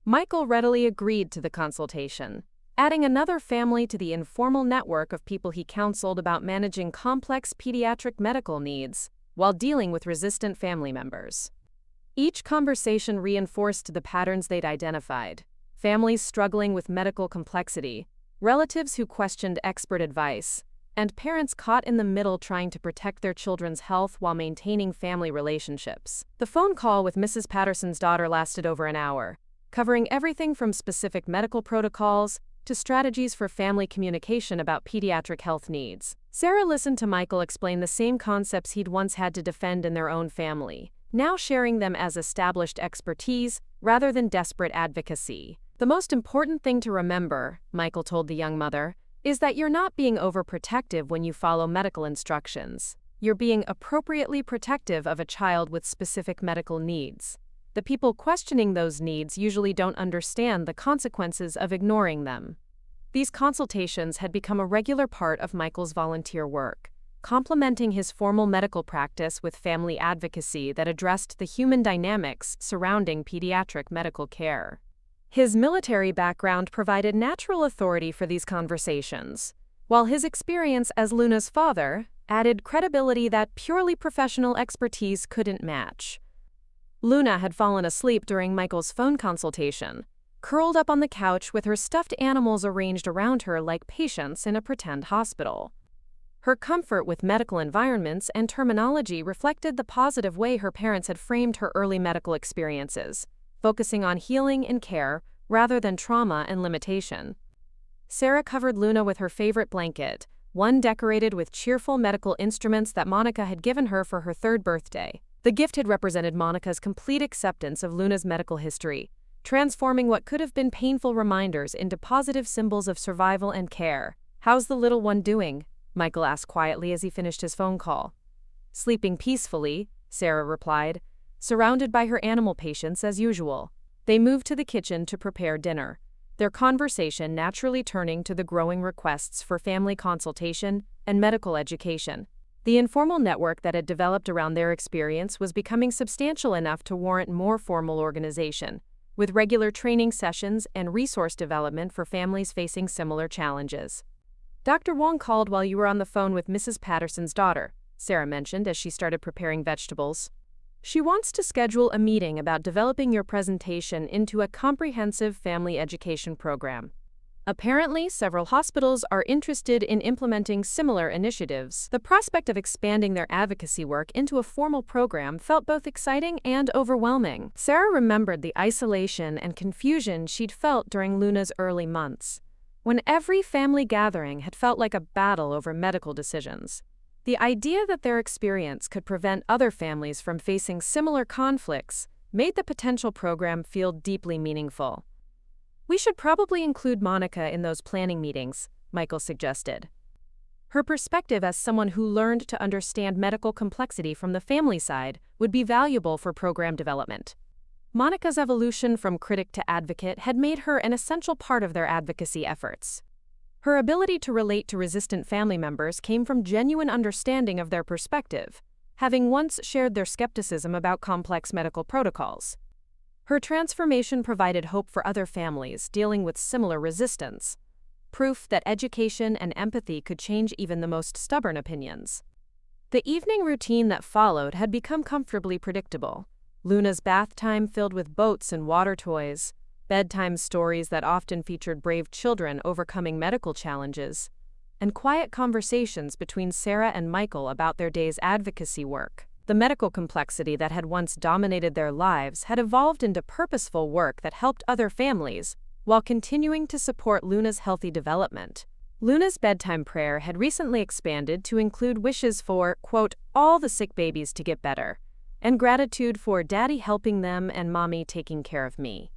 Michael readily agreed to the consultation, adding another family to the informal network of people he counseled about managing complex pediatric medical needs while dealing with resistant family members. Each conversation reinforced the patterns they'd identified: families struggling with medical complexity, relatives who questioned expert advice, and parents caught in the middle trying to protect their children's health while maintaining family relationships. The phone call with Mrs. Patterson's daughter lasted over an hour, covering everything from specific medical protocols to strategies for family communication about pediatric health needs. Sarah listened to Michael explain the same concepts he'd once had to defend in their own family, now sharing them as established expertise rather than desperate advocacy. The most important thing to remember, Michael told the young mother, is that you're not being overprotective when you follow medical instructions. You're being appropriately protective of a child with specific medical needs. The people questioning those needs usually don't understand the consequences of ignoring them. These consultations had become a regular part of Michael's volunteer work, complementing his formal medical practice with family advocacy that addressed the human dynamics surrounding pediatric medical care. His military background provided natural authority for these conversations, while his experience as Luna's father added credibility that purely professional expertise couldn't match. Luna had fallen asleep during Michael's phone consultation, curled up on the couch with her stuffed animals arranged around her like patients in a pretend hospital. Her comfort with medical environments and terminology reflected the positive way her parents had framed her early medical experiences, focusing on healing and care rather than trauma and limitation. Sarah covered Luna with her favorite blanket, one decorated with cheerful medical instruments that Monica had given her for her 3rd birthday. The gift had represented Monica's complete acceptance of Luna's medical history, transforming what could have been painful reminders into positive symbols of survival and care. "How's the little one doing?" Michael asked quietly as he finished his phone call. "Sleeping peacefully," Sarah replied, surrounded by her animal patients as usual. They moved to the kitchen to prepare dinner, their conversation naturally turning to the growing requests for family consultation and medical education. The informal network that had developed around their experience was becoming substantial enough to warrant more formal organization, with regular training sessions and resource development for families facing similar challenges. "Dr. Wong called while you were on the phone with Mrs. Patterson's daughter," Sarah mentioned as she started preparing vegetables. "She wants to schedule a meeting about developing your presentation into a comprehensive family education program. Apparently, several hospitals are interested in implementing similar initiatives." The prospect of expanding their advocacy work into a formal program felt both exciting and overwhelming. Sarah remembered the isolation and confusion she'd felt during Luna's early months, when every family gathering had felt like a battle over medical decisions. The idea that their experience could prevent other families from facing similar conflicts made the potential program feel deeply meaningful. "We should probably include Monica in those planning meetings," Michael suggested. Her perspective as someone who learned to understand medical complexity from the family side would be valuable for program development. Monica's evolution from critic to advocate had made her an essential part of their advocacy efforts. Her ability to relate to resistant family members came from genuine understanding of their perspective, having once shared their skepticism about complex medical protocols. Her transformation provided hope for other families dealing with similar resistance, proof that education and empathy could change even the most stubborn opinions. The evening routine that followed had become comfortably predictable. Luna's bath time filled with boats and water toys, bedtime stories that often featured brave children overcoming medical challenges, and quiet conversations between Sarah and Michael about their day's advocacy work. The medical complexity that had once dominated their lives had evolved into purposeful work that helped other families, while continuing to support Luna's healthy development. Luna's bedtime prayer had recently expanded to include wishes for, quote, all the sick babies to get better, and gratitude for Daddy helping them and Mommy taking care of me.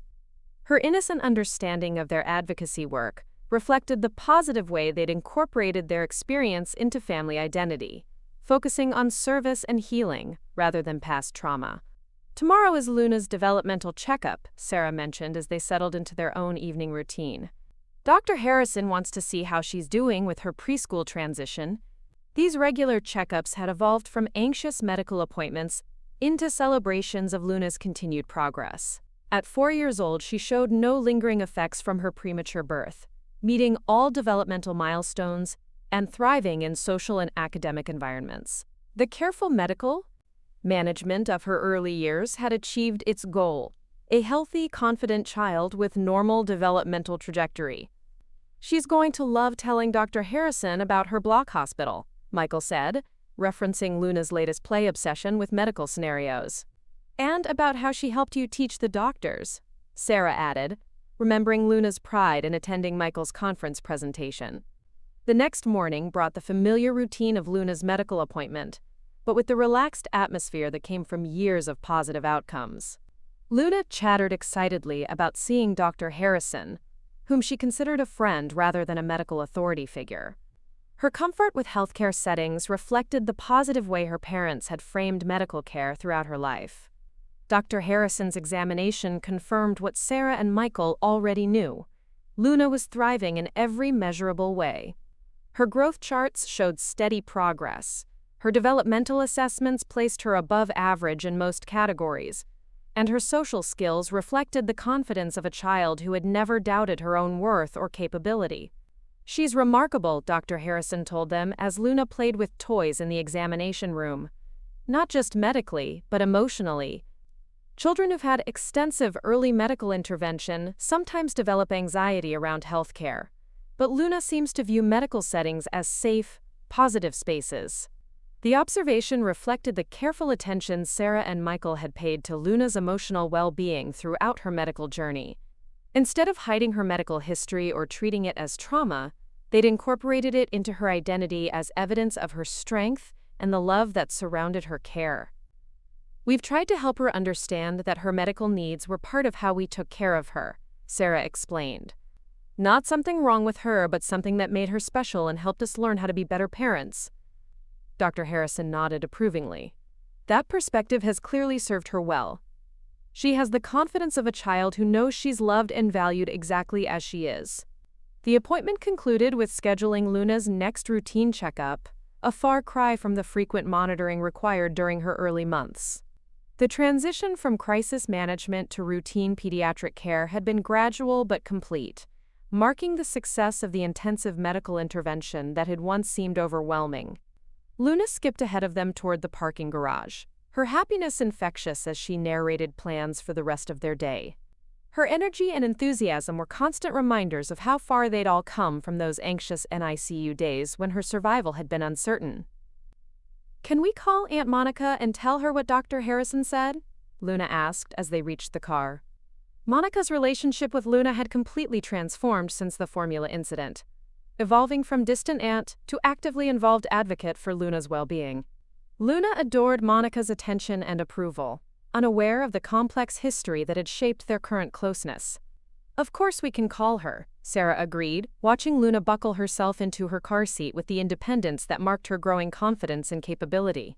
Her innocent understanding of their advocacy work reflected the positive way they'd incorporated their experience into family identity, focusing on service and healing rather than past trauma. "Tomorrow is Luna's developmental checkup," Sarah mentioned as they settled into their own evening routine. "Dr. Harrison wants to see how she's doing with her preschool transition." These regular checkups had evolved from anxious medical appointments into celebrations of Luna's continued progress. At 4 years old, she showed no lingering effects from her premature birth, meeting all developmental milestones and thriving in social and academic environments. The careful medical management of her early years had achieved its goal, a healthy, confident child with normal developmental trajectory. "She's going to love telling Dr. Harrison about her block hospital," Michael said, referencing Luna's latest play obsession with medical scenarios. "And about how she helped you teach the doctors," Sarah added, remembering Luna's pride in attending Michael's conference presentation. The next morning brought the familiar routine of Luna's medical appointment, but with the relaxed atmosphere that came from years of positive outcomes. Luna chattered excitedly about seeing Dr. Harrison, whom she considered a friend rather than a medical authority figure. Her comfort with healthcare settings reflected the positive way her parents had framed medical care throughout her life. Dr. Harrison's examination confirmed what Sarah and Michael already knew. Luna was thriving in every measurable way. Her growth charts showed steady progress. Her developmental assessments placed her above average in most categories, and her social skills reflected the confidence of a child who had never doubted her own worth or capability. "She's remarkable," Dr. Harrison told them as Luna played with toys in the examination room. "Not just medically, but emotionally. Children who've had extensive early medical intervention sometimes develop anxiety around healthcare, but Luna seems to view medical settings as safe, positive spaces." The observation reflected the careful attention Sarah and Michael had paid to Luna's emotional well-being throughout her medical journey. Instead of hiding her medical history or treating it as trauma, they'd incorporated it into her identity as evidence of her strength and the love that surrounded her care. "We've tried to help her understand that her medical needs were part of how we took care of her," Sarah explained. "Not something wrong with her, but something that made her special and helped us learn how to be better parents." Dr. Harrison nodded approvingly. "That perspective has clearly served her well. She has the confidence of a child who knows she's loved and valued exactly as she is." The appointment concluded with scheduling Luna's next routine checkup, a far cry from the frequent monitoring required during her early months. The transition from crisis management to routine pediatric care had been gradual but complete, marking the success of the intensive medical intervention that had once seemed overwhelming. Luna skipped ahead of them toward the parking garage, her happiness infectious as she narrated plans for the rest of their day. Her energy and enthusiasm were constant reminders of how far they'd all come from those anxious NICU days when her survival had been uncertain. "Can we call Aunt Monica and tell her what Dr. Harrison said?" Luna asked as they reached the car. Monica's relationship with Luna had completely transformed since the formula incident, evolving from distant aunt to actively involved advocate for Luna's well-being. Luna adored Monica's attention and approval, unaware of the complex history that had shaped their current closeness. "Of course we can call her," Sarah agreed, watching Luna buckle herself into her car seat with the independence that marked her growing confidence and capability.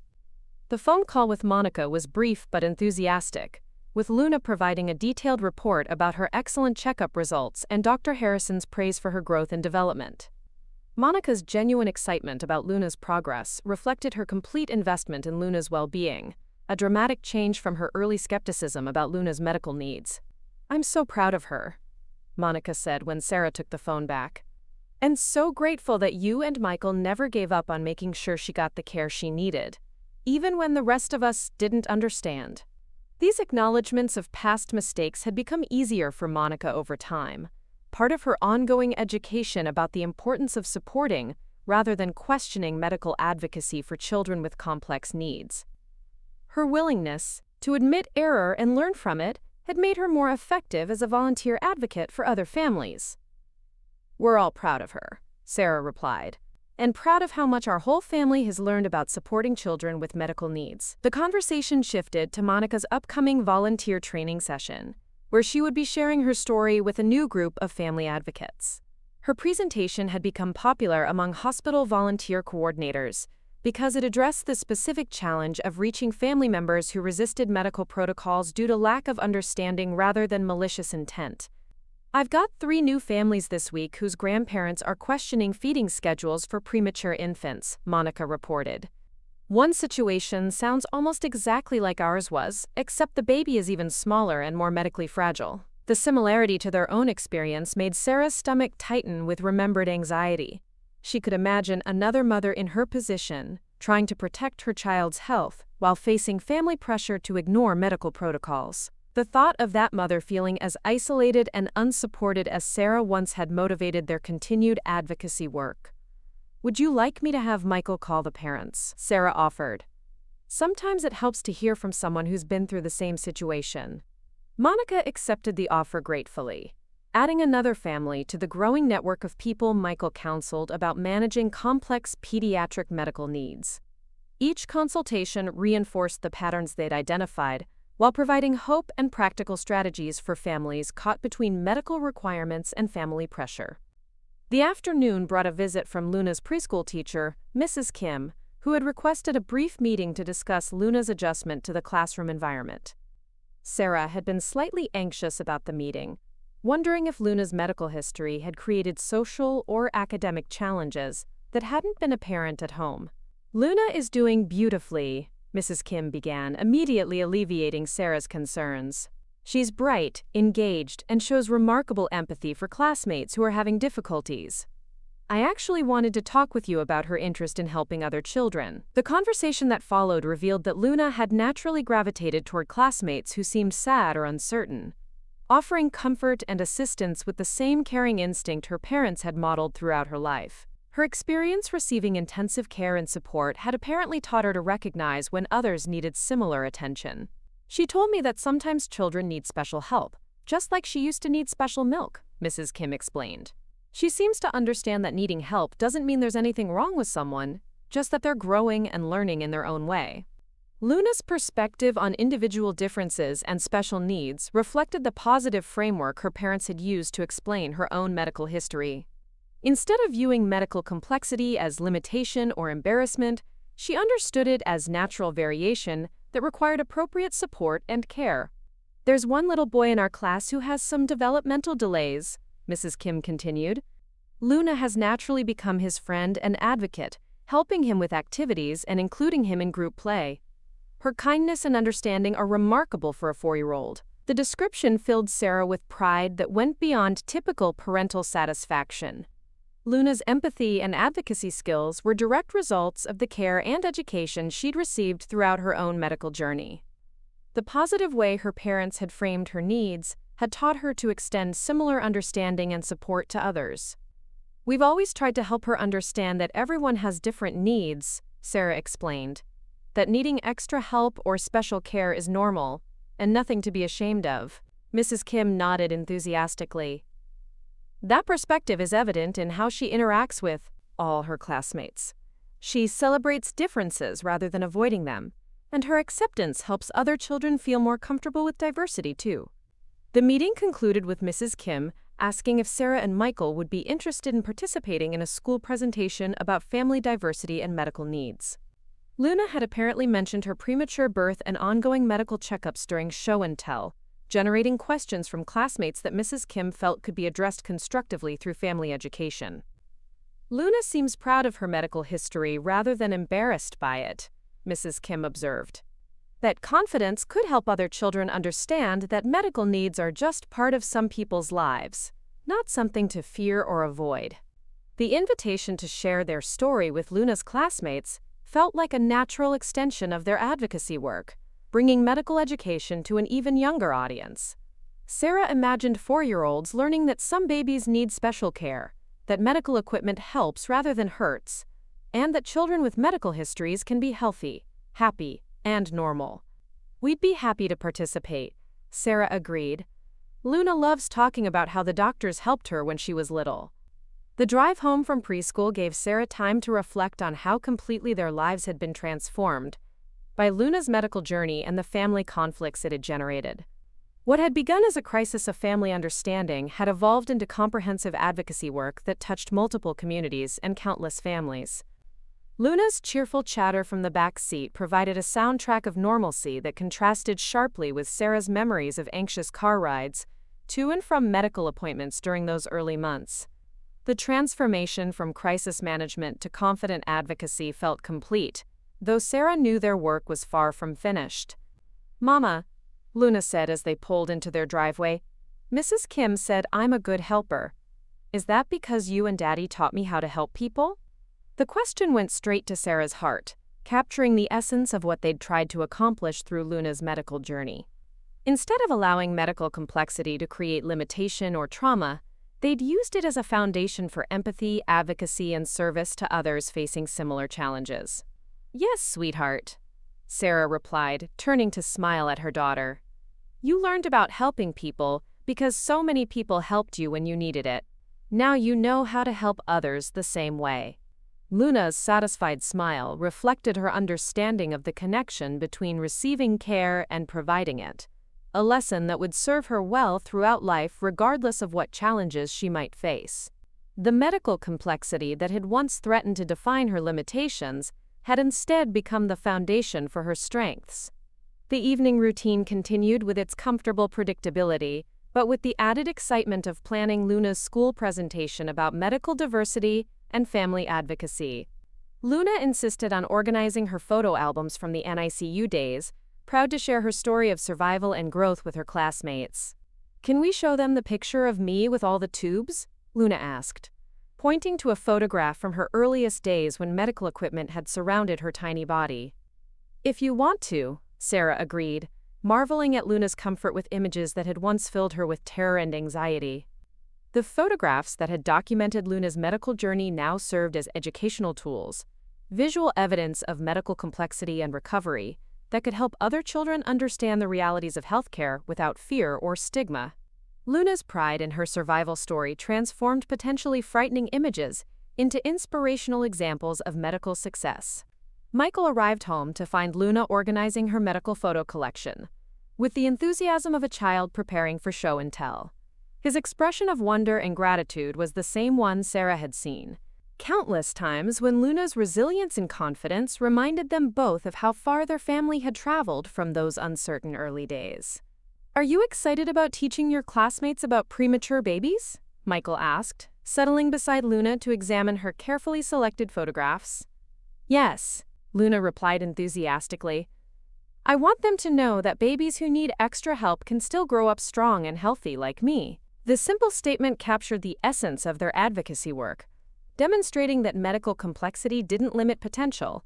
The phone call with Monica was brief but enthusiastic, with Luna providing a detailed report about her excellent checkup results and Dr. Harrison's praise for her growth and development. Monica's genuine excitement about Luna's progress reflected her complete investment in Luna's well-being, a dramatic change from her early skepticism about Luna's medical needs. "I'm so proud of her," Monica said when Sarah took the phone back. "And so grateful that you and Michael never gave up on making sure she got the care she needed, even when the rest of us didn't understand." These acknowledgments of past mistakes had become easier for Monica over time, part of her ongoing education about the importance of supporting rather than questioning medical advocacy for children with complex needs. Her willingness to admit error and learn from it had made her more effective as a volunteer advocate for other families. "We're all proud of her," Sarah replied, "and proud of how much our whole family has learned about supporting children with medical needs." The conversation shifted to Monica's upcoming volunteer training session, where she would be sharing her story with a new group of family advocates. Her presentation had become popular among hospital volunteer coordinators because it addressed the specific challenge of reaching family members who resisted medical protocols due to lack of understanding rather than malicious intent. "I've got 3 new families this week whose grandparents are questioning feeding schedules for premature infants," Monica reported. "One situation sounds almost exactly like ours was, except the baby is even smaller and more medically fragile." The similarity to their own experience made Sarah's stomach tighten with remembered anxiety. She could imagine another mother in her position, trying to protect her child's health while facing family pressure to ignore medical protocols. The thought of that mother feeling as isolated and unsupported as Sarah once had motivated their continued advocacy work. "Would you like me to have Michael call the parents?" Sarah offered. "Sometimes it helps to hear from someone who's been through the same situation." Monica accepted the offer gratefully. adding another family to the growing network of people Michael counseled about managing complex pediatric medical needs. Each consultation reinforced the patterns they'd identified, while providing hope and practical strategies for families caught between medical requirements and family pressure. The afternoon brought a visit from Luna's preschool teacher, Mrs. Kim, who had requested a brief meeting to discuss Luna's adjustment to the classroom environment. Sarah had been slightly anxious about the meeting, wondering if Luna's medical history had created social or academic challenges that hadn't been apparent at home. "Luna is doing beautifully," Mrs. Kim began, immediately alleviating Sarah's concerns. "She's bright, engaged, and shows remarkable empathy for classmates who are having difficulties. I actually wanted to talk with you about her interest in helping other children." The conversation that followed revealed that Luna had naturally gravitated toward classmates who seemed sad or uncertain, offering comfort and assistance with the same caring instinct her parents had modeled throughout her life. Her experience receiving intensive care and support had apparently taught her to recognize when others needed similar attention. "She told me that sometimes children need special help, just like she used to need special milk," Mrs. Kim explained. "She seems to understand that needing help doesn't mean there's anything wrong with someone, just that they're growing and learning in their own way." Luna's perspective on individual differences and special needs reflected the positive framework her parents had used to explain her own medical history. Instead of viewing medical complexity as limitation or embarrassment, she understood it as natural variation that required appropriate support and care. "There's one little boy in our class who has some developmental delays," Mrs. Kim continued. "Luna has naturally become his friend and advocate, helping him with activities and including him in group play. Her kindness and understanding are remarkable for a 4-year-old. The description filled Sarah with pride that went beyond typical parental satisfaction. Luna's empathy and advocacy skills were direct results of the care and education she'd received throughout her own medical journey. The positive way her parents had framed her needs had taught her to extend similar understanding and support to others. "We've always tried to help her understand that everyone has different needs," Sarah explained, "that needing extra help or special care is normal and nothing to be ashamed of." Mrs. Kim nodded enthusiastically. "That perspective is evident in how she interacts with all her classmates. She celebrates differences rather than avoiding them, and her acceptance helps other children feel more comfortable with diversity too." The meeting concluded with Mrs. Kim asking if Sarah and Michael would be interested in participating in a school presentation about family diversity and medical needs. Luna had apparently mentioned her premature birth and ongoing medical checkups during show and tell, generating questions from classmates that Mrs. Kim felt could be addressed constructively through family education. "Luna seems proud of her medical history rather than embarrassed by it," Mrs. Kim observed. "That confidence could help other children understand that medical needs are just part of some people's lives, not something to fear or avoid." The invitation to share their story with Luna's classmates felt like a natural extension of their advocacy work, bringing medical education to an even younger audience. Sarah imagined 4-year-olds learning that some babies need special care, that medical equipment helps rather than hurts, and that children with medical histories can be healthy, happy, and normal. "We'd be happy to participate," Sarah agreed. "Luna loves talking about how the doctors helped her when she was little." The drive home from preschool gave Sarah time to reflect on how completely their lives had been transformed by Luna's medical journey and the family conflicts it had generated. What had begun as a crisis of family understanding had evolved into comprehensive advocacy work that touched multiple communities and countless families. Luna's cheerful chatter from the back seat provided a soundtrack of normalcy that contrasted sharply with Sarah's memories of anxious car rides to and from medical appointments during those early months. The transformation from crisis management to confident advocacy felt complete, though Sarah knew their work was far from finished. "Mama," Luna said as they pulled into their driveway, "Mrs. Kim said I'm a good helper. Is that because you and Daddy taught me how to help people?" The question went straight to Sarah's heart, capturing the essence of what they'd tried to accomplish through Luna's medical journey. Instead of allowing medical complexity to create limitation or trauma, they'd used it as a foundation for empathy, advocacy, and service to others facing similar challenges. "Yes, sweetheart," Sarah replied, turning to smile at her daughter. "You learned about helping people, because so many people helped you when you needed it. Now you know how to help others the same way." Luna's satisfied smile reflected her understanding of the connection between receiving care and providing it, a lesson that would serve her well throughout life regardless of what challenges she might face. The medical complexity that had once threatened to define her limitations had instead become the foundation for her strengths. The evening routine continued with its comfortable predictability, but with the added excitement of planning Luna's school presentation about medical diversity and family advocacy. Luna insisted on organizing her photo albums from the NICU days, proud to share her story of survival and growth with her classmates. "Can we show them the picture of me with all the tubes?" Luna asked, pointing to a photograph from her earliest days when medical equipment had surrounded her tiny body. "If you want to," Sarah agreed, marveling at Luna's comfort with images that had once filled her with terror and anxiety. The photographs that had documented Luna's medical journey now served as educational tools, visual evidence of medical complexity and recovery that could help other children understand the realities of healthcare without fear or stigma. Luna's pride in her survival story transformed potentially frightening images into inspirational examples of medical success. Michael arrived home to find Luna organizing her medical photo collection, with the enthusiasm of a child preparing for show and tell. His expression of wonder and gratitude was the same one Sarah had seen countless times when Luna's resilience and confidence reminded them both of how far their family had traveled from those uncertain early days. "Are you excited about teaching your classmates about premature babies?" Michael asked, settling beside Luna to examine her carefully selected photographs. "Yes," Luna replied enthusiastically. "I want them to know that babies who need extra help can still grow up strong and healthy like me." The simple statement captured the essence of their advocacy work, demonstrating that medical complexity didn't limit potential,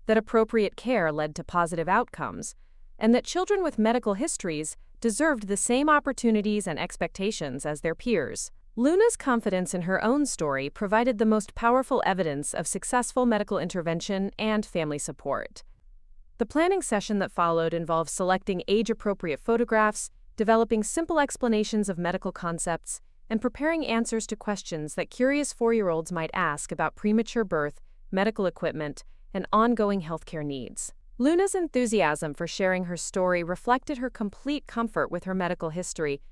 that appropriate care led to positive outcomes, and that children with medical histories deserved the same opportunities and expectations as their peers. Luna's confidence in her own story provided the most powerful evidence of successful medical intervention and family support. The planning session that followed involved selecting age-appropriate photographs, developing simple explanations of medical concepts, and preparing answers to questions that curious 4-year-olds might ask about premature birth, medical equipment, and ongoing healthcare needs. Luna's enthusiasm for sharing her story reflected her complete comfort with her medical history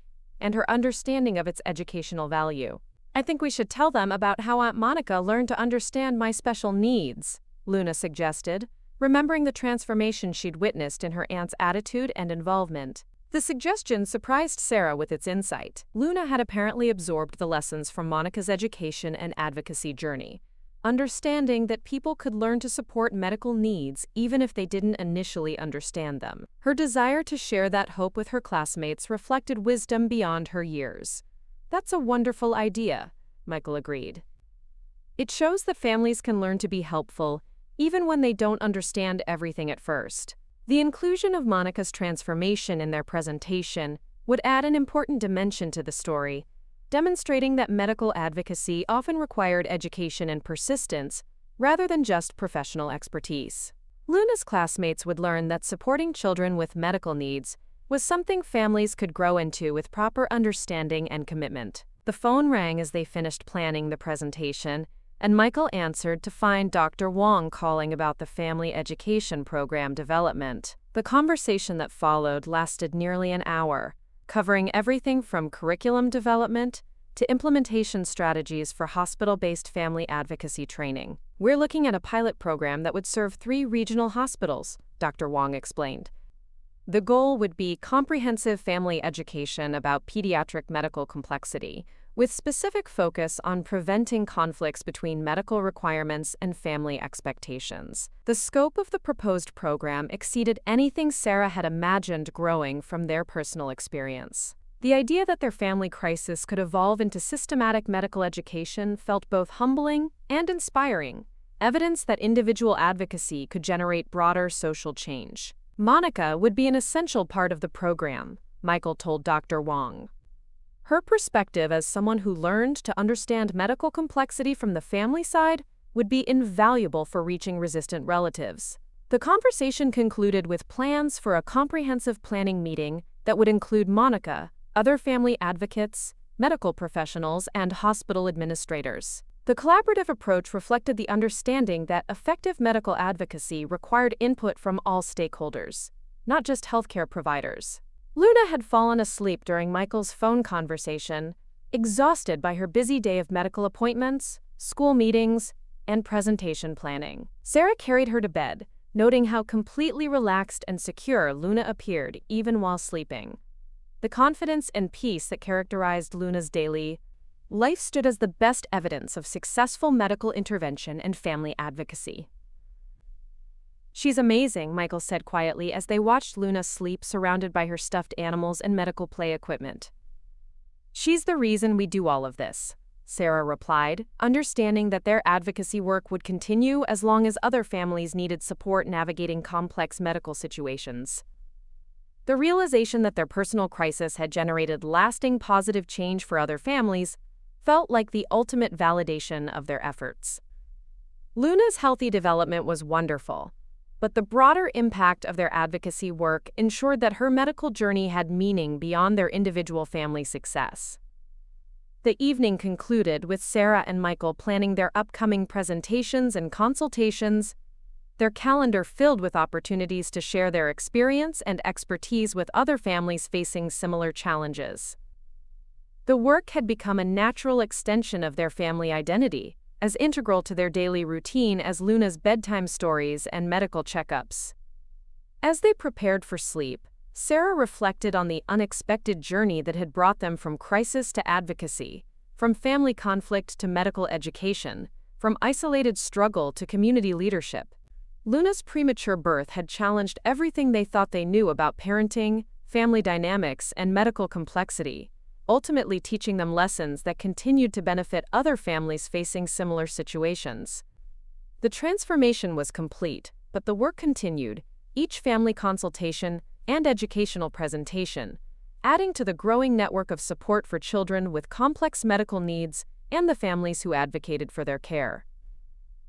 and her understanding of its educational value. "I think we should tell them about how Aunt Monica learned to understand my special needs," Luna suggested, remembering the transformation she'd witnessed in her aunt's attitude and involvement. The suggestion surprised Sarah with its insight. Luna had apparently absorbed the lessons from Monica's education and advocacy journey, understanding that people could learn to support medical needs even if they didn't initially understand them. Her desire to share that hope with her classmates reflected wisdom beyond her years. "That's a wonderful idea," Michael agreed. "It shows that families can learn to be helpful even when they don't understand everything at first." The inclusion of Monica's transformation in their presentation would add an important dimension to the story, demonstrating that medical advocacy often required education and persistence rather than just professional expertise. Luna's classmates would learn that supporting children with medical needs was something families could grow into with proper understanding and commitment. The phone rang as they finished planning the presentation, and Michael answered to find Dr. Wong calling about the family education program development. The conversation that followed lasted nearly an hour, covering everything from curriculum development to implementation strategies for hospital-based family advocacy training. "We're looking at a pilot program that would serve 3 regional hospitals," Dr. Wong explained. "The goal would be comprehensive family education about pediatric medical complexity, with specific focus on preventing conflicts between medical requirements and family expectations." The scope of the proposed program exceeded anything Sarah had imagined growing from their personal experience. The idea that their family crisis could evolve into systematic medical education felt both humbling and inspiring, evidence that individual advocacy could generate broader social change. Monica would be an essential part of the program, Michael told Dr. Wong. Her perspective as someone who learned to understand medical complexity from the family side would be invaluable for reaching resistant relatives. The conversation concluded with plans for a comprehensive planning meeting that would include Monica, other family advocates, medical professionals, and hospital administrators. The collaborative approach reflected the understanding that effective medical advocacy required input from all stakeholders, not just healthcare providers. Luna had fallen asleep during Michael's phone conversation, exhausted by her busy day of medical appointments, school meetings, and presentation planning. Sarah carried her to bed, noting how completely relaxed and secure Luna appeared even while sleeping. The confidence and peace that characterized Luna's daily life stood as the best evidence of successful medical intervention and family advocacy. "She's amazing," Michael said quietly as they watched Luna sleep surrounded by her stuffed animals and medical play equipment. "She's the reason we do all of this," Sarah replied, understanding that their advocacy work would continue as long as other families needed support navigating complex medical situations. The realization that their personal crisis had generated lasting positive change for other families felt like the ultimate validation of their efforts. Luna's healthy development was wonderful, but the broader impact of their advocacy work ensured that her medical journey had meaning beyond their individual family success. The evening concluded with Sarah and Michael planning their upcoming presentations and consultations, their calendar filled with opportunities to share their experience and expertise with other families facing similar challenges. The work had become a natural extension of their family identity, as integral to their daily routine as Luna's bedtime stories and medical checkups. As they prepared for sleep, Sarah reflected on the unexpected journey that had brought them from crisis to advocacy, from family conflict to medical education, from isolated struggle to community leadership. Luna's premature birth had challenged everything they thought they knew about parenting, family dynamics, and medical complexity, ultimately teaching them lessons that continued to benefit other families facing similar situations. The transformation was complete, but the work continued, each family consultation and educational presentation, adding to the growing network of support for children with complex medical needs and the families who advocated for their care.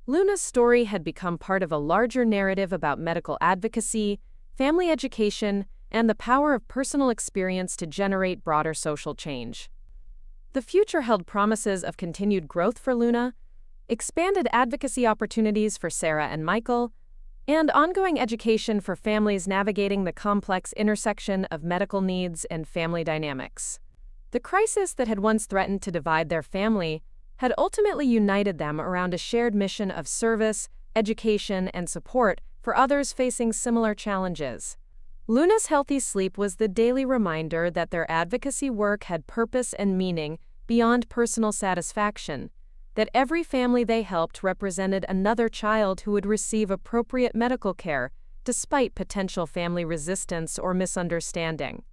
Luna's story had become part of a larger narrative about medical advocacy, family education, and the power of personal experience to generate broader social change. The future held promises of continued growth for Luna, expanded advocacy opportunities for Sarah and Michael, and ongoing education for families navigating the complex intersection of medical needs and family dynamics. The crisis that had once threatened to divide their family had ultimately united them around a shared mission of service, education, and support for others facing similar challenges. Luna's healthy sleep was the daily reminder that their advocacy work had purpose and meaning beyond personal satisfaction, that every family they helped represented another child who would receive appropriate medical care, despite potential family resistance or misunderstanding.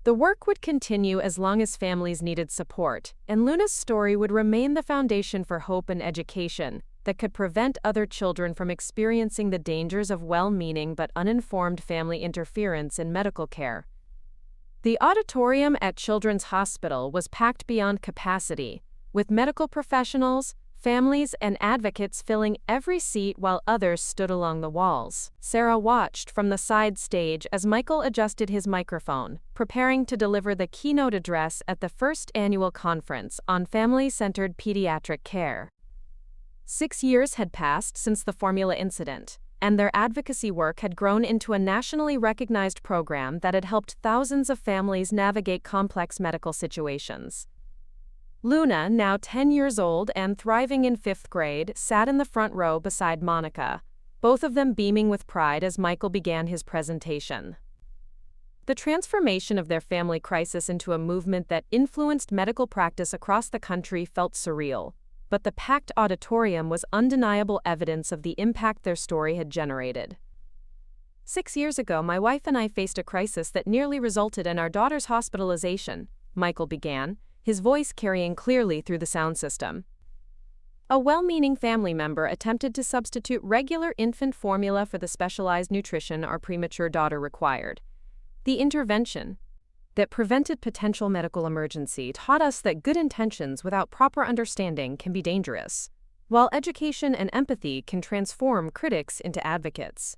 The work would continue as long as families needed support, and Luna's story would remain the foundation for hope and education that could prevent other children from experiencing the dangers of well-meaning but uninformed family interference in medical care. The auditorium at Children's Hospital was packed beyond capacity, with medical professionals, families, and advocates filling every seat while others stood along the walls. Sarah watched from the side stage as Michael adjusted his microphone, preparing to deliver the keynote address at the first annual conference on family-centered pediatric care. 6 years had passed since the formula incident, and their advocacy work had grown into a nationally recognized program that had helped thousands of families navigate complex medical situations. Luna, now 10 years old and thriving in 5th grade, sat in the front row beside Monica, both of them beaming with pride as Michael began his presentation. The transformation of their family crisis into a movement that influenced medical practice across the country felt surreal, but the packed auditorium was undeniable evidence of the impact their story had generated. 6 years ago, my wife and I faced a crisis that nearly resulted in our daughter's hospitalization, Michael began, his voice carrying clearly through the sound system. A well-meaning family member attempted to substitute regular infant formula for the specialized nutrition our premature daughter required. The intervention that prevented potential medical emergency taught us that good intentions without proper understanding can be dangerous, while education and empathy can transform critics into advocates.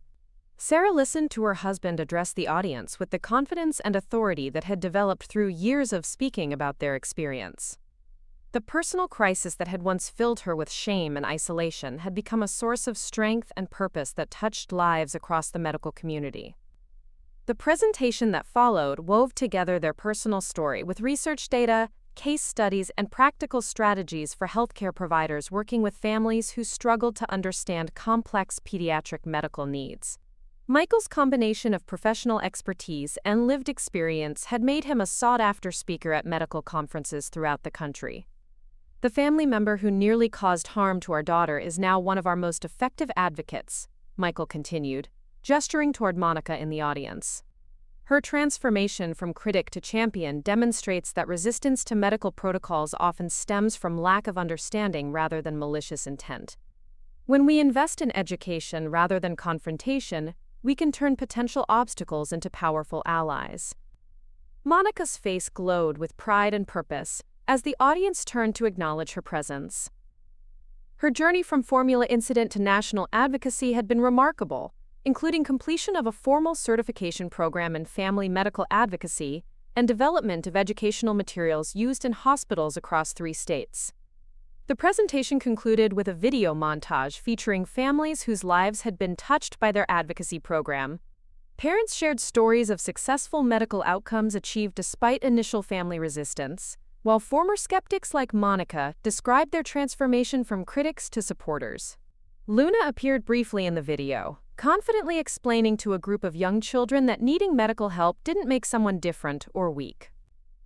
Sarah listened to her husband address the audience with the confidence and authority that had developed through years of speaking about their experience. The personal crisis that had once filled her with shame and isolation had become a source of strength and purpose that touched lives across the medical community. The presentation that followed wove together their personal story with research data, case studies, and practical strategies for healthcare providers working with families who struggled to understand complex pediatric medical needs. Michael's combination of professional expertise and lived experience had made him a sought-after speaker at medical conferences throughout the country. The family member who nearly caused harm to our daughter is now one of our most effective advocates, Michael continued, gesturing toward Monica in the audience. Her transformation from critic to champion demonstrates that resistance to medical protocols often stems from lack of understanding rather than malicious intent. When we invest in education rather than confrontation, we can turn potential obstacles into powerful allies. Monica's face glowed with pride and purpose as the audience turned to acknowledge her presence. Her journey from formula incident to national advocacy had been remarkable, including completion of a formal certification program in family medical advocacy and development of educational materials used in hospitals across 3 states. The presentation concluded with a video montage featuring families whose lives had been touched by their advocacy program. Parents shared stories of successful medical outcomes achieved despite initial family resistance, while former skeptics like Monica described their transformation from critics to supporters. Luna appeared briefly in the video, confidently explaining to a group of young children that needing medical help didn't make someone different or weak.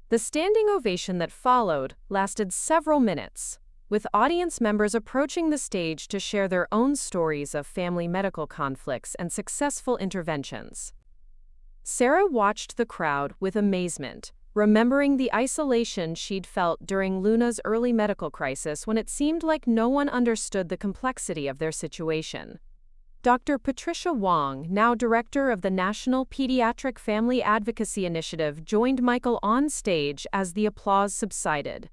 The standing ovation that followed lasted several minutes, with audience members approaching the stage to share their own stories of family medical conflicts and successful interventions. Sarah watched the crowd with amazement, remembering the isolation she'd felt during Luna's early medical crisis when it seemed like no one understood the complexity of their situation. Dr. Patricia Wong, now director of the National Pediatric Family Advocacy Initiative, joined Michael on stage as the applause subsided.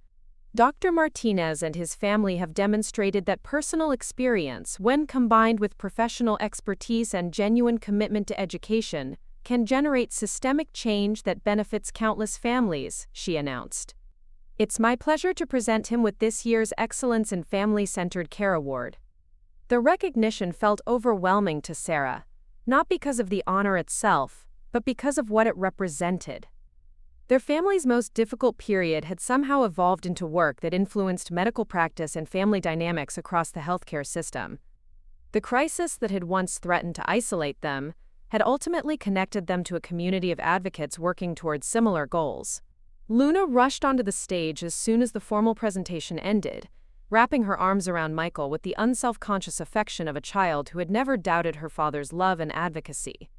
Dr. Martinez and his family have demonstrated that personal experience, when combined with professional expertise and genuine commitment to education, can generate systemic change that benefits countless families, she announced. It's my pleasure to present him with this year's Excellence in Family-Centered Care Award. The recognition felt overwhelming to Sarah, not because of the honor itself, but because of what it represented. Their family's most difficult period had somehow evolved into work that influenced medical practice and family dynamics across the healthcare system. The crisis that had once threatened to isolate them had ultimately connected them to a community of advocates working towards similar goals. Luna rushed onto the stage as soon as the formal presentation ended, wrapping her arms around Michael with the unselfconscious affection of a child who had never doubted her father's love and advocacy.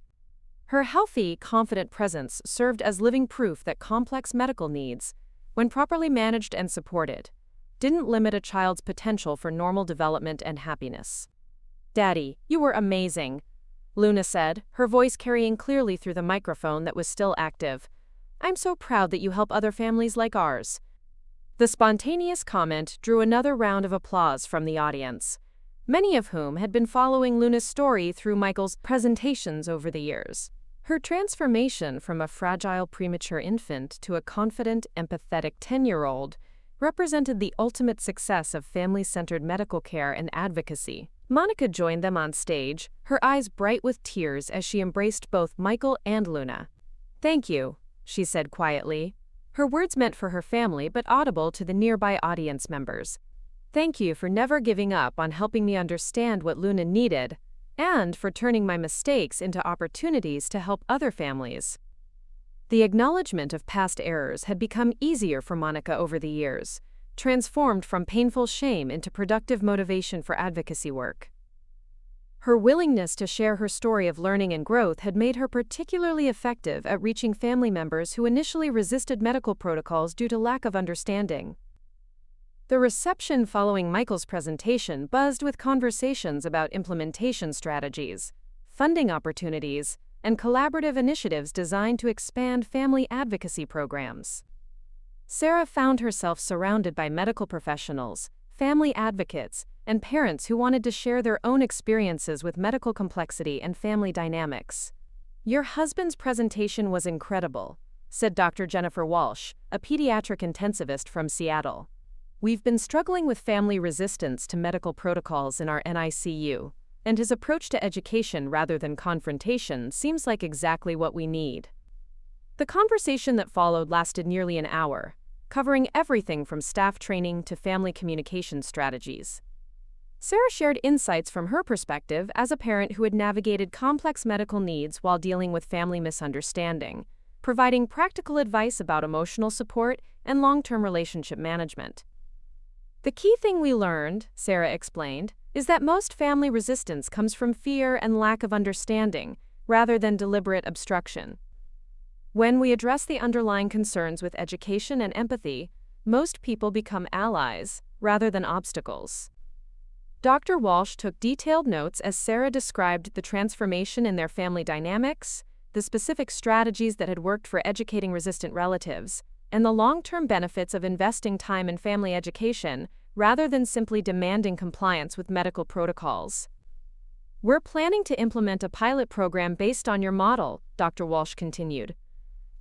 Her healthy, confident presence served as living proof that complex medical needs, when properly managed and supported, didn't limit a child's potential for normal development and happiness. "Daddy, you were amazing," Luna said, her voice carrying clearly through the microphone that was still active. "I'm so proud that you help other families like ours." The spontaneous comment drew another round of applause from the audience, many of whom had been following Luna's story through Michael's presentations over the years. Her transformation from a fragile premature infant to a confident, empathetic 10-year-old represented the ultimate success of family-centered medical care and advocacy. Monica joined them on stage, her eyes bright with tears as she embraced both Michael and Luna. "Thank you," she said quietly, her words meant for her family but audible to the nearby audience members. "Thank you for never giving up on helping me understand what Luna needed, and for turning my mistakes into opportunities to help other families." The acknowledgement of past errors had become easier for Monica over the years, transformed from painful shame into productive motivation for advocacy work. Her willingness to share her story of learning and growth had made her particularly effective at reaching family members who initially resisted medical protocols due to lack of understanding. The reception following Michael's presentation buzzed with conversations about implementation strategies, funding opportunities, and collaborative initiatives designed to expand family advocacy programs. Sarah found herself surrounded by medical professionals, family advocates, and parents who wanted to share their own experiences with medical complexity and family dynamics. "Your husband's presentation was incredible," said Dr. Jennifer Walsh, a pediatric intensivist from Seattle. "We've been struggling with family resistance to medical protocols in our NICU, and his approach to education rather than confrontation seems like exactly what we need." The conversation that followed lasted nearly an hour, covering everything from staff training to family communication strategies. Sarah shared insights from her perspective as a parent who had navigated complex medical needs while dealing with family misunderstanding, providing practical advice about emotional support and long-term relationship management. "The key thing we learned," Sarah explained, "is that most family resistance comes from fear and lack of understanding, rather than deliberate obstruction. When we address the underlying concerns with education and empathy, most people become allies, rather than obstacles." Dr. Walsh took detailed notes as Sarah described the transformation in their family dynamics, the specific strategies that had worked for educating resistant relatives, and the long-term benefits of investing time in family education rather than simply demanding compliance with medical protocols. "We're planning to implement a pilot program based on your model," Dr. Walsh continued.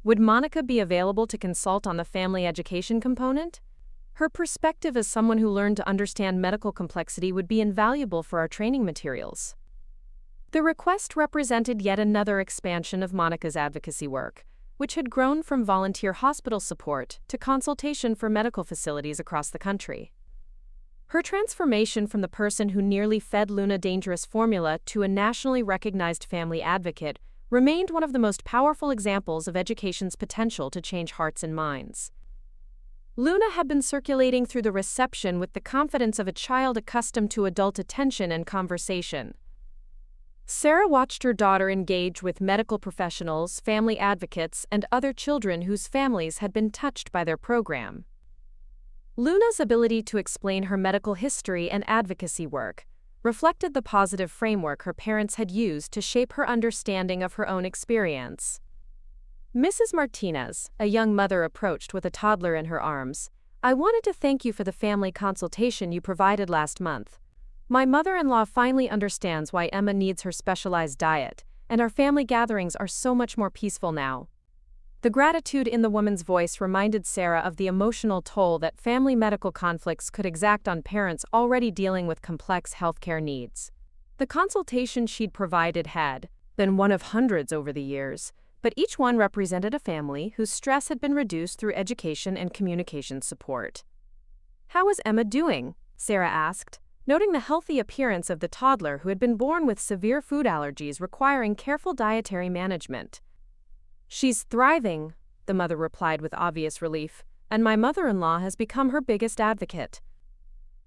"Would Monica be available to consult on the family education component? Her perspective as someone who learned to understand medical complexity would be invaluable for our training materials." The request represented yet another expansion of Monica's advocacy work, which had grown from volunteer hospital support to consultation for medical facilities across the country. Her transformation from the person who nearly fed Luna dangerous formula to a nationally recognized family advocate remained one of the most powerful examples of education's potential to change hearts and minds. Luna had been circulating through the reception with the confidence of a child accustomed to adult attention and conversation. Sarah watched her daughter engage with medical professionals, family advocates, and other children whose families had been touched by their program. Luna's ability to explain her medical history and advocacy work reflected the positive framework her parents had used to shape her understanding of her own experience. Mrs. Martinez, a young mother, approached with a toddler in her arms. "I wanted to thank you for the family consultation you provided last month. My mother-in-law finally understands why Emma needs her specialized diet, and our family gatherings are so much more peaceful now." The gratitude in the woman's voice reminded Sarah of the emotional toll that family medical conflicts could exact on parents already dealing with complex healthcare needs. The consultation she'd provided had been one of hundreds over the years, but each one represented a family whose stress had been reduced through education and communication support. "How is Emma doing?" Sarah asked, noting the healthy appearance of the toddler who had been born with severe food allergies requiring careful dietary management. "She's thriving," the mother replied with obvious relief, "and my mother-in-law has become her biggest advocate.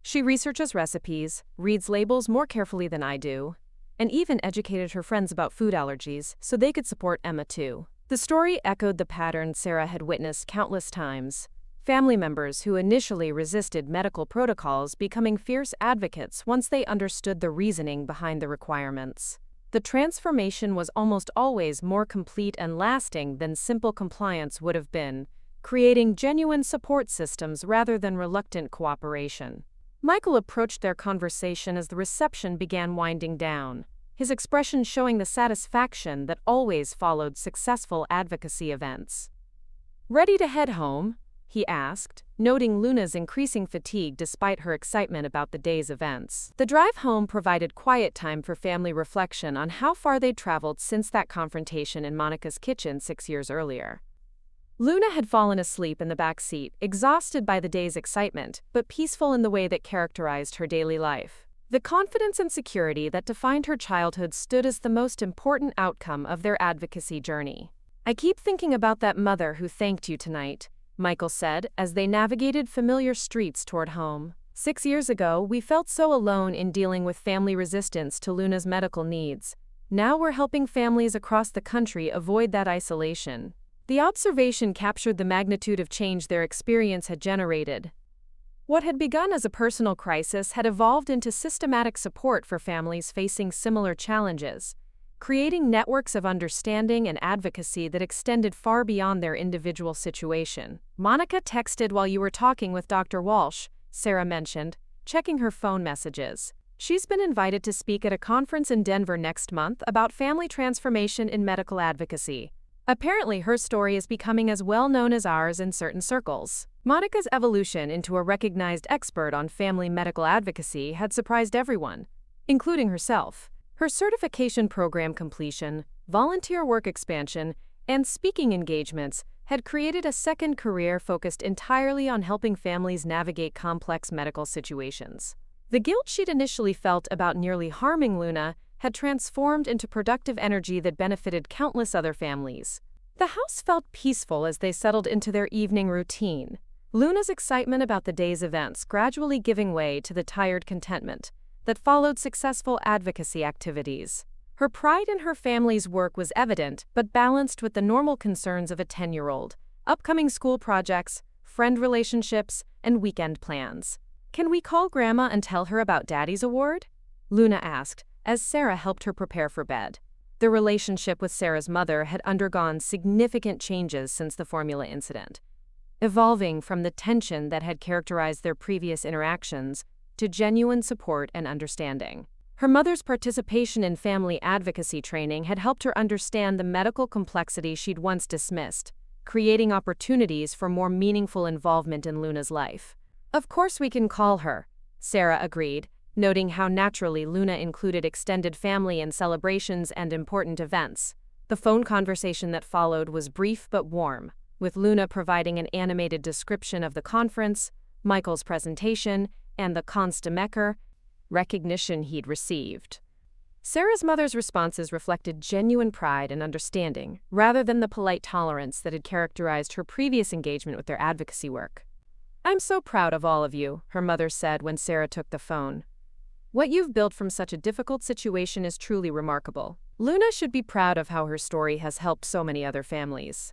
She researches recipes, reads labels more carefully than I do, and even educated her friends about food allergies so they could support Emma too." The story echoed the pattern Sarah had witnessed countless times: family members who initially resisted medical protocols becoming fierce advocates once they understood the reasoning behind the requirements. The transformation was almost always more complete and lasting than simple compliance would have been, creating genuine support systems rather than reluctant cooperation. Michael approached their conversation as the reception began winding down, his expression showing the satisfaction that always followed successful advocacy events. "Ready to head home?" he asked, noting Luna's increasing fatigue despite her excitement about the day's events. The drive home provided quiet time for family reflection on how far they'd traveled since that confrontation in Monica's kitchen 6 years earlier. Luna had fallen asleep in the back seat, exhausted by the day's excitement, but peaceful in the way that characterized her daily life. The confidence and security that defined her childhood stood as the most important outcome of their advocacy journey. "I keep thinking about that mother who thanked you tonight," Michael said as they navigated familiar streets toward home. 6 years ago, we felt so alone in dealing with family resistance to Luna's medical needs. Now we're helping families across the country avoid that isolation." The observation captured the magnitude of change their experience had generated. What had begun as a personal crisis had evolved into systematic support for families facing similar challenges, creating networks of understanding and advocacy that extended far beyond their individual situation. "Monica texted while you were talking with Dr. Walsh," Sarah mentioned, checking her phone messages. She's been invited to speak at a conference in Denver next month about family transformation in medical advocacy. Apparently, her story is becoming as well known as ours in certain circles. Monica's evolution into a recognized expert on family medical advocacy had surprised everyone, including herself. Her certification program completion, volunteer work expansion, and speaking engagements had created a second career focused entirely on helping families navigate complex medical situations. The guilt she'd initially felt about nearly harming Luna had transformed into productive energy that benefited countless other families. The house felt peaceful as they settled into their evening routine, Luna's excitement about the day's events gradually giving way to the tired contentment that followed successful advocacy activities. Her pride in her family's work was evident, but balanced with the normal concerns of a 10-year-old, upcoming school projects, friend relationships, and weekend plans. "Can we call Grandma and tell her about Daddy's award?" Luna asked, as Sarah helped her prepare for bed. The relationship with Sarah's mother had undergone significant changes since the formula incident, evolving from the tension that had characterized their previous interactions to genuine support and understanding. Her mother's participation in family advocacy training had helped her understand the medical complexity she'd once dismissed, creating opportunities for more meaningful involvement in Luna's life. "Of course we can call her," Sarah agreed, noting how naturally Luna included extended family in celebrations and important events. The phone conversation that followed was brief but warm, with Luna providing an animated description of the conference, Michael's presentation, and the Konstamecker recognition he'd received. Sarah's mother's responses reflected genuine pride and understanding, rather than the polite tolerance that had characterized her previous engagement with their advocacy work. "I'm so proud of all of you," her mother said when Sarah took the phone. "What you've built from such a difficult situation is truly remarkable. Luna should be proud of how her story has helped so many other families."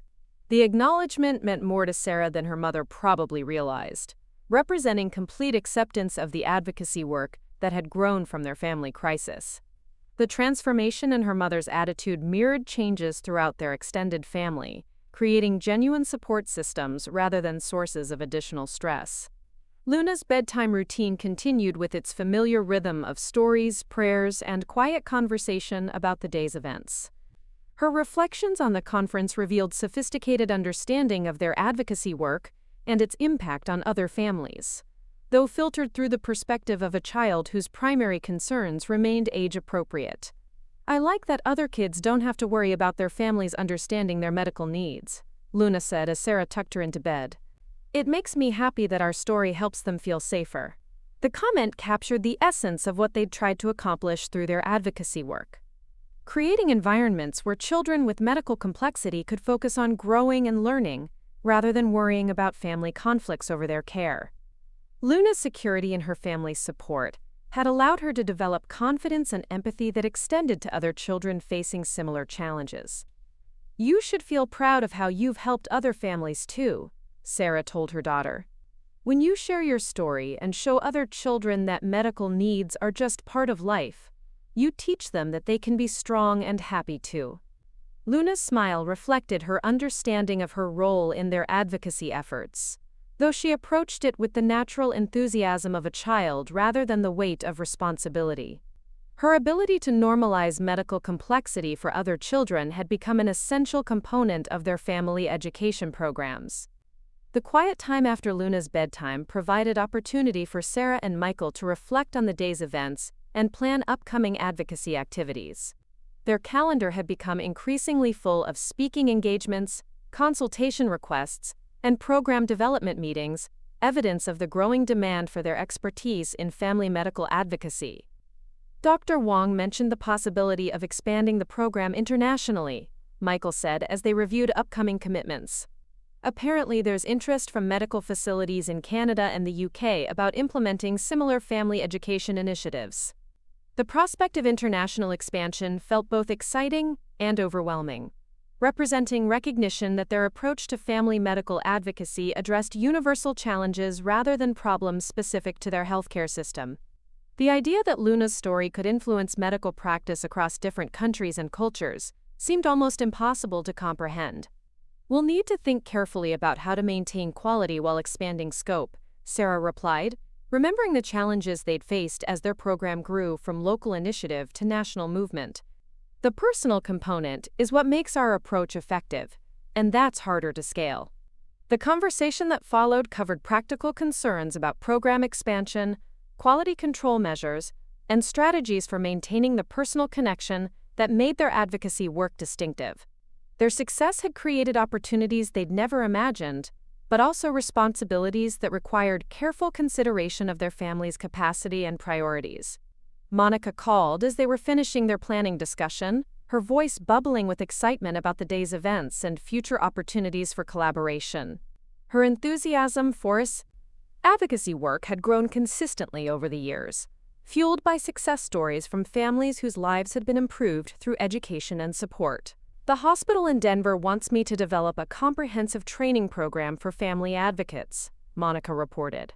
The acknowledgement meant more to Sarah than her mother probably realized, representing complete acceptance of the advocacy work that had grown from their family crisis. The transformation in her mother's attitude mirrored changes throughout their extended family, creating genuine support systems rather than sources of additional stress. Luna's bedtime routine continued with its familiar rhythm of stories, prayers, and quiet conversation about the day's events. Her reflections on the conference revealed sophisticated understanding of their advocacy work and its impact on other families, though filtered through the perspective of a child whose primary concerns remained age-appropriate. "I like that other kids don't have to worry about their families understanding their medical needs," Luna said as Sarah tucked her into bed. "It makes me happy that our story helps them feel safer." The comment captured the essence of what they'd tried to accomplish through their advocacy work, creating environments where children with medical complexity could focus on growing and learning, rather than worrying about family conflicts over their care. Luna's security in her family's support had allowed her to develop confidence and empathy that extended to other children facing similar challenges. "You should feel proud of how you've helped other families too," Sarah told her daughter. "When you share your story and show other children that medical needs are just part of life, you teach them that they can be strong and happy too." Luna's smile reflected her understanding of her role in their advocacy efforts, though she approached it with the natural enthusiasm of a child rather than the weight of responsibility. Her ability to normalize medical complexity for other children had become an essential component of their family education programs. The quiet time after Luna's bedtime provided opportunity for Sarah and Michael to reflect on the day's events and plan upcoming advocacy activities. Their calendar had become increasingly full of speaking engagements, consultation requests, and program development meetings, evidence of the growing demand for their expertise in family medical advocacy. Dr. Wong mentioned the possibility of expanding the program internationally, Michael said as they reviewed upcoming commitments. "Apparently there's interest from medical facilities in Canada and the UK about implementing similar family education initiatives." The prospect of international expansion felt both exciting and overwhelming, representing recognition that their approach to family medical advocacy addressed universal challenges rather than problems specific to their healthcare system. The idea that Luna's story could influence medical practice across different countries and cultures seemed almost impossible to comprehend. "We'll need to think carefully about how to maintain quality while expanding scope," Sarah replied, remembering the challenges they'd faced as their program grew from local initiative to national movement. The personal component is what makes our approach effective, and that's harder to scale. The conversation that followed covered practical concerns about program expansion, quality control measures, and strategies for maintaining the personal connection that made their advocacy work distinctive. Their success had created opportunities they'd never imagined, but also responsibilities that required careful consideration of their family's capacity and priorities. Monica called as they were finishing their planning discussion, her voice bubbling with excitement about the day's events and future opportunities for collaboration. Her enthusiasm for advocacy work had grown consistently over the years, fueled by success stories from families whose lives had been improved through education and support. The hospital in Denver wants me to develop a comprehensive training program for family advocates, Monica reported.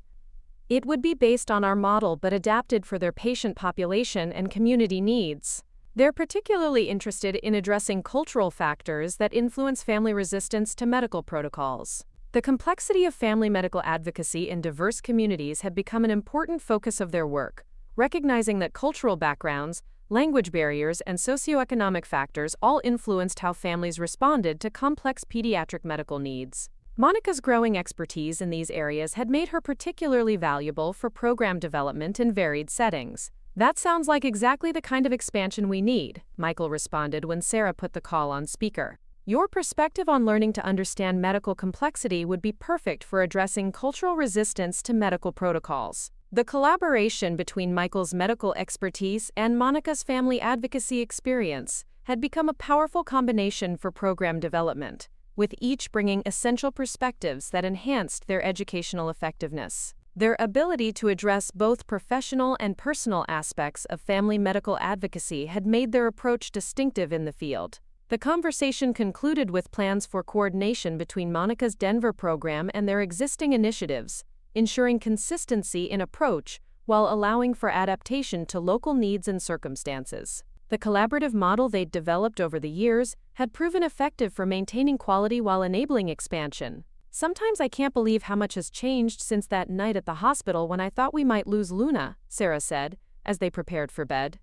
It would be based on our model but adapted for their patient population and community needs. They're particularly interested in addressing cultural factors that influence family resistance to medical protocols. The complexity of family medical advocacy in diverse communities had become an important focus of their work, recognizing that cultural backgrounds, language barriers, and socioeconomic factors all influenced how families responded to complex pediatric medical needs. Monica's growing expertise in these areas had made her particularly valuable for program development in varied settings. That sounds like exactly the kind of expansion we need, Michael responded when Sarah put the call on speaker. Your perspective on learning to understand medical complexity would be perfect for addressing cultural resistance to medical protocols. The collaboration between Michael's medical expertise and Monica's family advocacy experience had become a powerful combination for program development, with each bringing essential perspectives that enhanced their educational effectiveness. Their ability to address both professional and personal aspects of family medical advocacy had made their approach distinctive in the field. The conversation concluded with plans for coordination between Monica's Denver program and their existing initiatives, ensuring consistency in approach while allowing for adaptation to local needs and circumstances. The collaborative model they'd developed over the years had proven effective for maintaining quality while enabling expansion. Sometimes I can't believe how much has changed since that night at the hospital when I thought we might lose Luna, Sarah said, as they prepared for bed.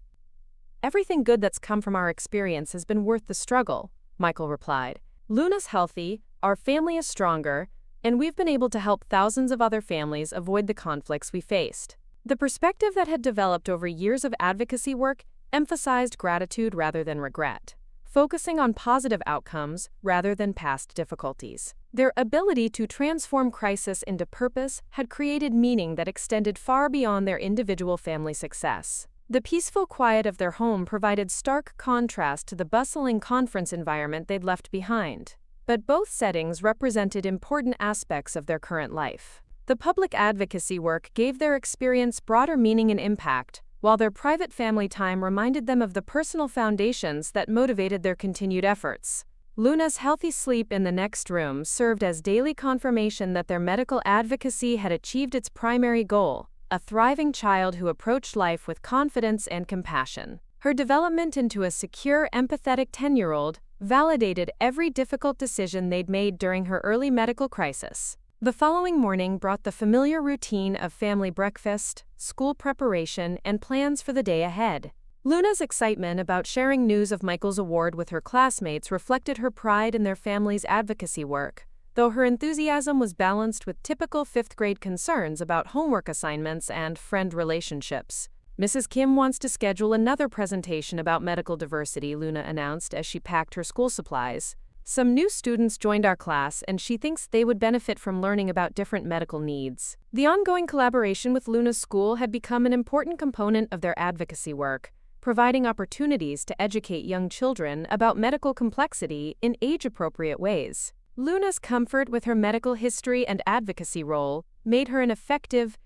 Everything good that's come from our experience has been worth the struggle, Michael replied. Luna's healthy, our family is stronger, and we've been able to help thousands of other families avoid the conflicts we faced. The perspective that had developed over years of advocacy work emphasized gratitude rather than regret, focusing on positive outcomes rather than past difficulties. Their ability to transform crisis into purpose had created meaning that extended far beyond their individual family success. The peaceful quiet of their home provided stark contrast to the bustling conference environment they'd left behind. But both settings represented important aspects of their current life. The public advocacy work gave their experience broader meaning and impact, while their private family time reminded them of the personal foundations that motivated their continued efforts. Luna's healthy sleep in the next room served as daily confirmation that their medical advocacy had achieved its primary goal, a thriving child who approached life with confidence and compassion. Her development into a secure, empathetic 10-year-old validated every difficult decision they'd made during her early medical crisis. The following morning brought the familiar routine of family breakfast, school preparation, and plans for the day ahead. Luna's excitement about sharing news of Michael's award with her classmates reflected her pride in their family's advocacy work, though her enthusiasm was balanced with typical fifth-grade concerns about homework assignments and friend relationships. Mrs. Kim wants to schedule another presentation about medical diversity, Luna announced as she packed her school supplies. Some new students joined our class, and she thinks they would benefit from learning about different medical needs. The ongoing collaboration with Luna's school had become an important component of their advocacy work, providing opportunities to educate young children about medical complexity in age-appropriate ways. Luna's comfort with her medical history and advocacy role made her an effective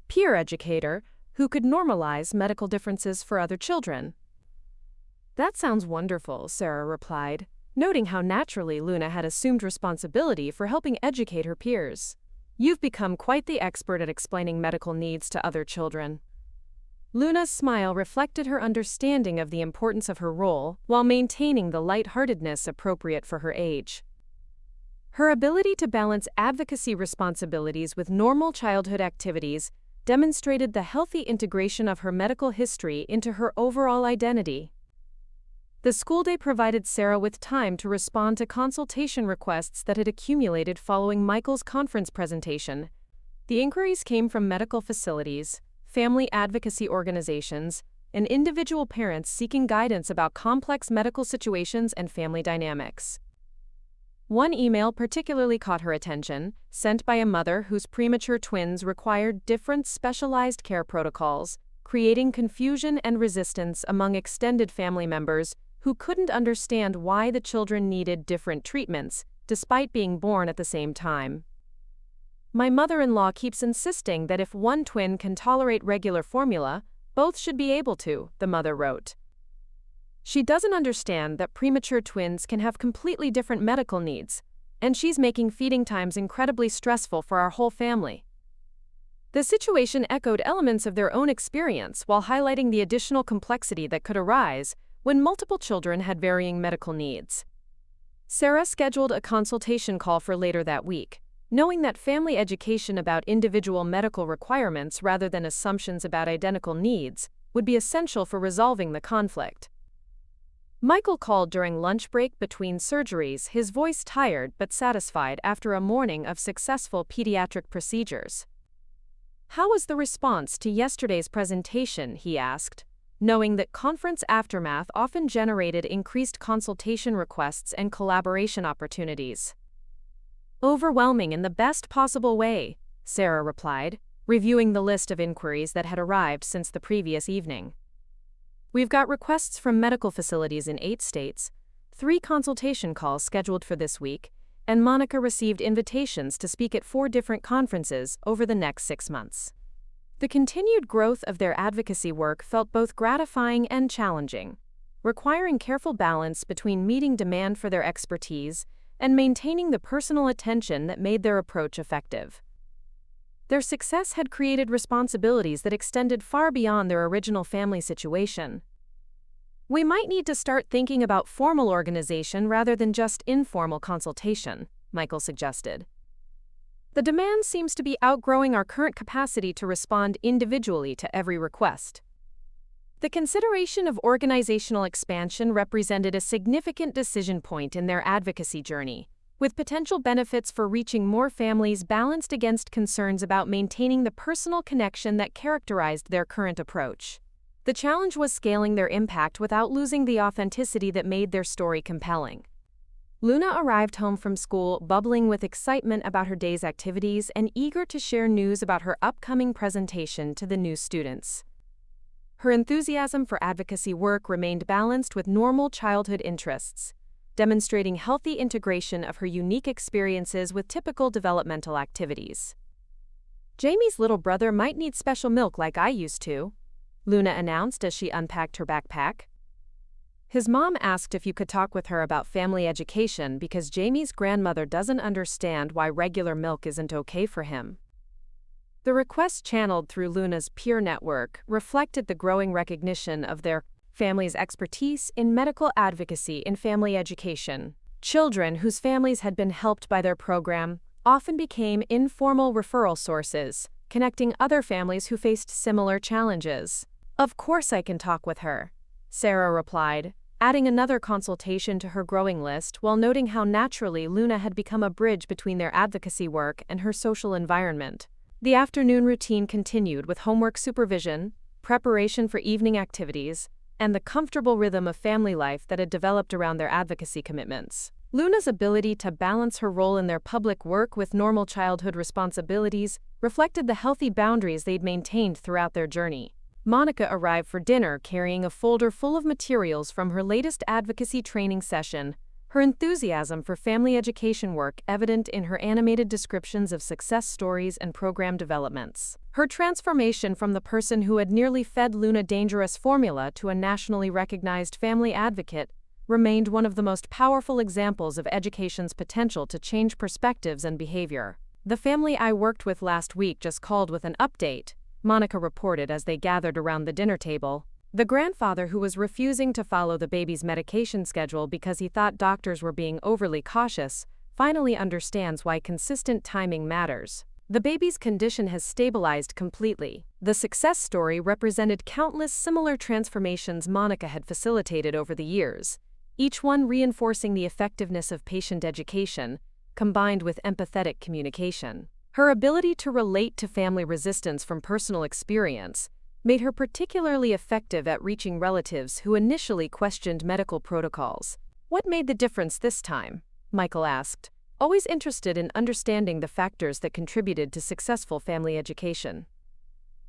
peer educator who could normalize medical differences for other children. That sounds wonderful, Sarah replied, noting how naturally Luna had assumed responsibility for helping educate her peers. You've become quite the expert at explaining medical needs to other children. Luna's smile reflected her understanding of the importance of her role while maintaining the lightheartedness appropriate for her age. Her ability to balance advocacy responsibilities with normal childhood activities demonstrated the healthy integration of her medical history into her overall identity. The school day provided Sarah with time to respond to consultation requests that had accumulated following Michael's conference presentation. The inquiries came from medical facilities, family advocacy organizations, and individual parents seeking guidance about complex medical situations and family dynamics. One email particularly caught her attention, sent by a mother whose premature twins required different specialized care protocols, creating confusion and resistance among extended family members who couldn't understand why the children needed different treatments, despite being born at the same time. My mother-in-law keeps insisting that if one twin can tolerate regular formula, both should be able to, the mother wrote. She doesn't understand that premature twins can have completely different medical needs, and she's making feeding times incredibly stressful for our whole family. The situation echoed elements of their own experience while highlighting the additional complexity that could arise when multiple children had varying medical needs. Sarah scheduled a consultation call for later that week, knowing that family education about individual medical requirements rather than assumptions about identical needs would be essential for resolving the conflict. Michael called during lunch break between surgeries, his voice tired but satisfied after a morning of successful pediatric procedures. "How was the response to yesterday's presentation?" he asked, knowing that conference aftermath often generated increased consultation requests and collaboration opportunities. "Overwhelming in the best possible way," Sarah replied, reviewing the list of inquiries that had arrived since the previous evening. "We've got requests from medical facilities in 8 states, 3 consultation calls scheduled for this week, and Monica received invitations to speak at 4 different conferences over the next 6 months." The continued growth of their advocacy work felt both gratifying and challenging, requiring careful balance between meeting demand for their expertise and maintaining the personal attention that made their approach effective. Their success had created responsibilities that extended far beyond their original family situation. "We might need to start thinking about formal organization rather than just informal consultation," Michael suggested. "The demand seems to be outgrowing our current capacity to respond individually to every request." The consideration of organizational expansion represented a significant decision point in their advocacy journey, with potential benefits for reaching more families balanced against concerns about maintaining the personal connection that characterized their current approach. The challenge was scaling their impact without losing the authenticity that made their story compelling. Luna arrived home from school bubbling with excitement about her day's activities and eager to share news about her upcoming presentation to the new students. Her enthusiasm for advocacy work remained balanced with normal childhood interests, demonstrating healthy integration of her unique experiences with typical developmental activities. "Jamie's little brother might need special milk like I used to," Luna announced as she unpacked her backpack. His mom asked if you could talk with her about family education because Jamie's grandmother doesn't understand why regular milk isn't okay for him. The request channeled through Luna's peer network reflected the growing recognition of their family's expertise in medical advocacy and family education. Children whose families had been helped by their program often became informal referral sources, connecting other families who faced similar challenges. "Of course I can talk with her," Sarah replied, adding another consultation to her growing list while noting how naturally Luna had become a bridge between their advocacy work and her social environment. The afternoon routine continued with homework supervision, preparation for evening activities, and the comfortable rhythm of family life that had developed around their advocacy commitments. Luna's ability to balance her role in their public work with normal childhood responsibilities reflected the healthy boundaries they'd maintained throughout their journey. Monica arrived for dinner carrying a folder full of materials from her latest advocacy training session, her enthusiasm for family education work evident in her animated descriptions of success stories and program developments. Her transformation from the person who had nearly fed Luna dangerous formula to a nationally recognized family advocate remained one of the most powerful examples of education's potential to change perspectives and behavior. "The family I worked with last week just called with an update," Monica reported as they gathered around the dinner table. "The grandfather who was refusing to follow the baby's medication schedule because he thought doctors were being overly cautious finally understands why consistent timing matters. The baby's condition has stabilized completely. The success story represented countless similar transformations Monica had facilitated over the years, each one reinforcing the effectiveness of patient education, combined with empathetic communication. Her ability to relate to family resistance from personal experience made her particularly effective at reaching relatives who initially questioned medical protocols. "What made the difference this time?" Michael asked, always interested in understanding the factors that contributed to successful family education.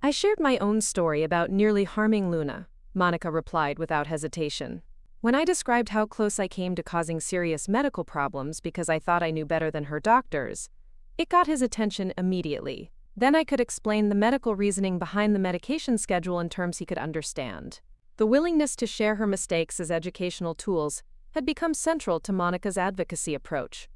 "I shared my own story about nearly harming Luna," Monica replied without hesitation. "When I described how close I came to causing serious medical problems because I thought I knew better than her doctors, it got his attention immediately. Then I could explain the medical reasoning behind the medication schedule in terms he could understand." The willingness to share her mistakes as educational tools had become central to Monica's advocacy approach,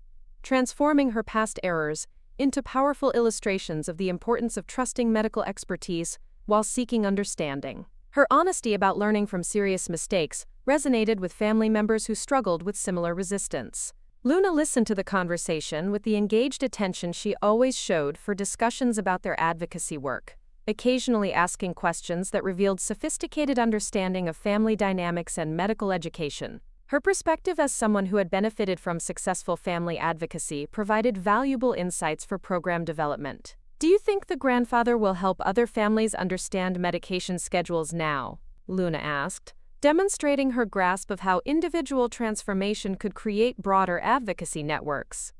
transforming her past errors into powerful illustrations of the importance of trusting medical expertise while seeking understanding. Her honesty about learning from serious mistakes resonated with family members who struggled with similar resistance. Luna listened to the conversation with the engaged attention she always showed for discussions about their advocacy work, occasionally asking questions that revealed sophisticated understanding of family dynamics and medical education. Her perspective as someone who had benefited from successful family advocacy provided valuable insights for program development. "Do you think the grandfather will help other families understand medication schedules now?" Luna asked, demonstrating her grasp of how individual transformation could create broader advocacy networks.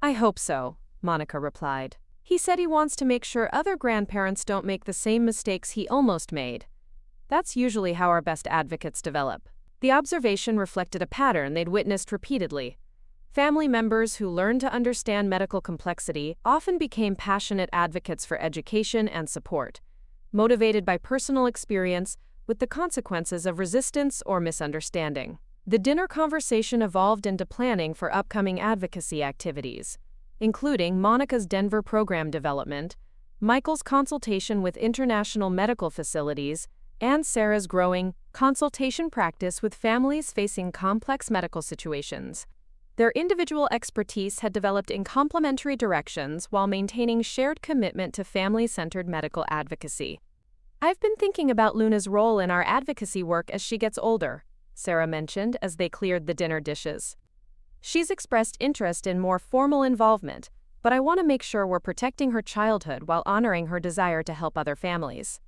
"I hope so," Monica replied. "He said he wants to make sure other grandparents don't make the same mistakes he almost made. That's usually how our best advocates develop." The observation reflected a pattern they'd witnessed repeatedly. Family members who learned to understand medical complexity often became passionate advocates for education and support, motivated by personal experience with the consequences of resistance or misunderstanding. The dinner conversation evolved into planning for upcoming advocacy activities, including Monica's Denver program development, Michael's consultation with international medical facilities, and Sarah's growing consultation practice with families facing complex medical situations. Their individual expertise had developed in complementary directions while maintaining shared commitment to family-centered medical advocacy. "I've been thinking about Luna's role in our advocacy work as she gets older," Sarah mentioned as they cleared the dinner dishes. "She's expressed interest in more formal involvement, but I want to make sure we're protecting her childhood while honoring her desire to help other families."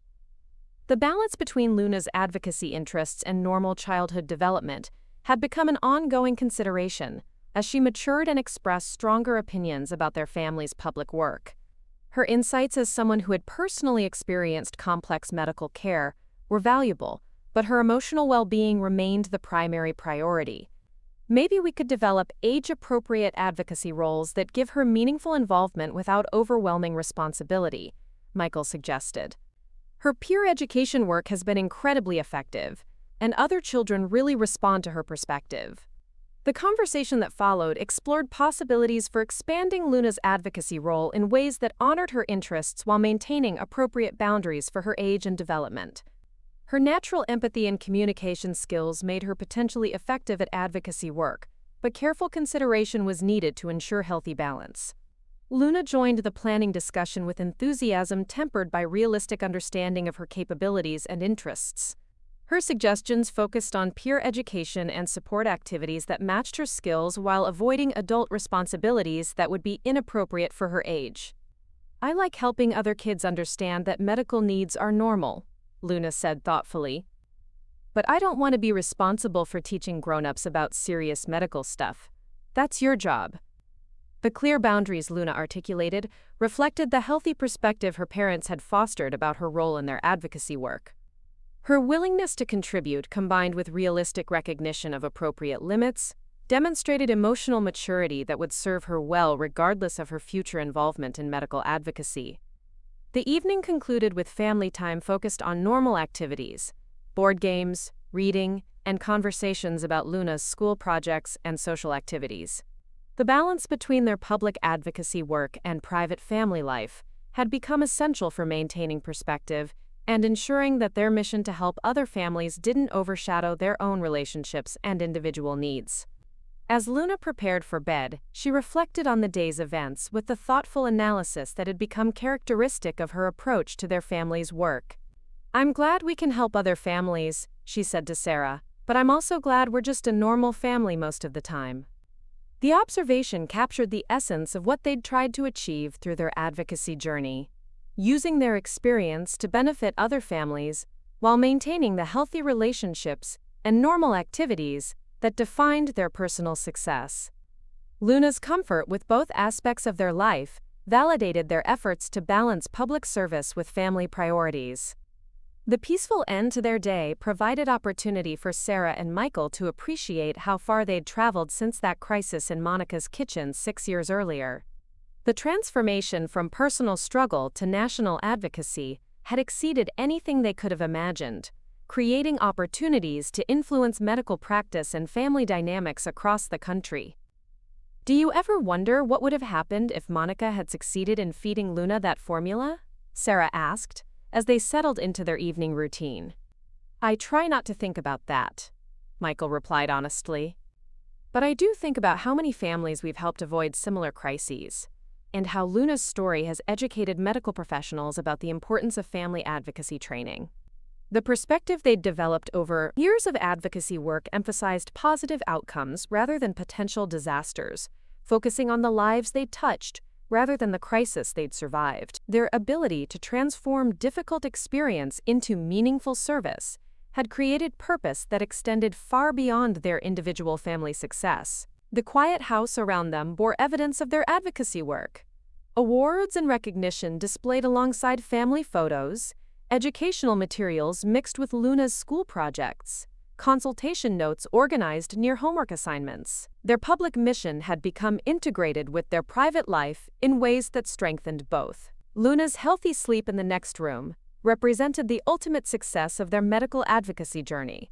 The balance between Luna's advocacy interests and normal childhood development had become an ongoing consideration as she matured and expressed stronger opinions about their family's public work. Her insights as someone who had personally experienced complex medical care were valuable, but her emotional well-being remained the primary priority. "Maybe we could develop age-appropriate advocacy roles that give her meaningful involvement without overwhelming responsibility," Michael suggested. "Her peer education work has been incredibly effective, and other children really respond to her perspective." The conversation that followed explored possibilities for expanding Luna's advocacy role in ways that honored her interests while maintaining appropriate boundaries for her age and development. Her natural empathy and communication skills made her potentially effective at advocacy work, but careful consideration was needed to ensure healthy balance. Luna joined the planning discussion with enthusiasm tempered by realistic understanding of her capabilities and interests. Her suggestions focused on peer education and support activities that matched her skills while avoiding adult responsibilities that would be inappropriate for her age. "I like helping other kids understand that medical needs are normal," Luna said thoughtfully. "But I don't want to be responsible for teaching grown-ups about serious medical stuff. That's your job." The clear boundaries Luna articulated reflected the healthy perspective her parents had fostered about her role in their advocacy work. Her willingness to contribute, combined with realistic recognition of appropriate limits, demonstrated emotional maturity that would serve her well regardless of her future involvement in medical advocacy. The evening concluded with family time focused on normal activities, board games, reading, and conversations about Luna's school projects and social activities. The balance between their public advocacy work and private family life had become essential for maintaining perspective and ensuring that their mission to help other families didn't overshadow their own relationships and individual needs. As Luna prepared for bed, she reflected on the day's events with the thoughtful analysis that had become characteristic of her approach to their family's work. "I'm glad we can help other families," she said to Sarah, "but I'm also glad we're just a normal family most of the time." The observation captured the essence of what they'd tried to achieve through their advocacy journey, using their experience to benefit other families while maintaining the healthy relationships and normal activities that defined their personal success. Luna's comfort with both aspects of their life validated their efforts to balance public service with family priorities. The peaceful end to their day provided opportunity for Sarah and Michael to appreciate how far they'd traveled since that crisis in Monica's kitchen 6 years earlier. The transformation from personal struggle to national advocacy had exceeded anything they could have imagined, creating opportunities to influence medical practice and family dynamics across the country. Do you ever wonder what would have happened if Monica had succeeded in feeding Luna that formula? Sarah asked, as they settled into their evening routine. "I try not to think about that," Michael replied honestly. "But I do think about how many families we've helped avoid similar crises, and how Luna's story has educated medical professionals about the importance of family advocacy training." The perspective they'd developed over years of advocacy work emphasized positive outcomes rather than potential disasters, focusing on the lives they'd touched rather than the crisis they'd survived. Their ability to transform difficult experience into meaningful service had created purpose that extended far beyond their individual family success. The quiet house around them bore evidence of their advocacy work. Awards and recognition displayed alongside family photos, educational materials mixed with Luna's school projects, consultation notes organized near homework assignments. Their public mission had become integrated with their private life in ways that strengthened both. Luna's healthy sleep in the next room represented the ultimate success of their medical advocacy journey.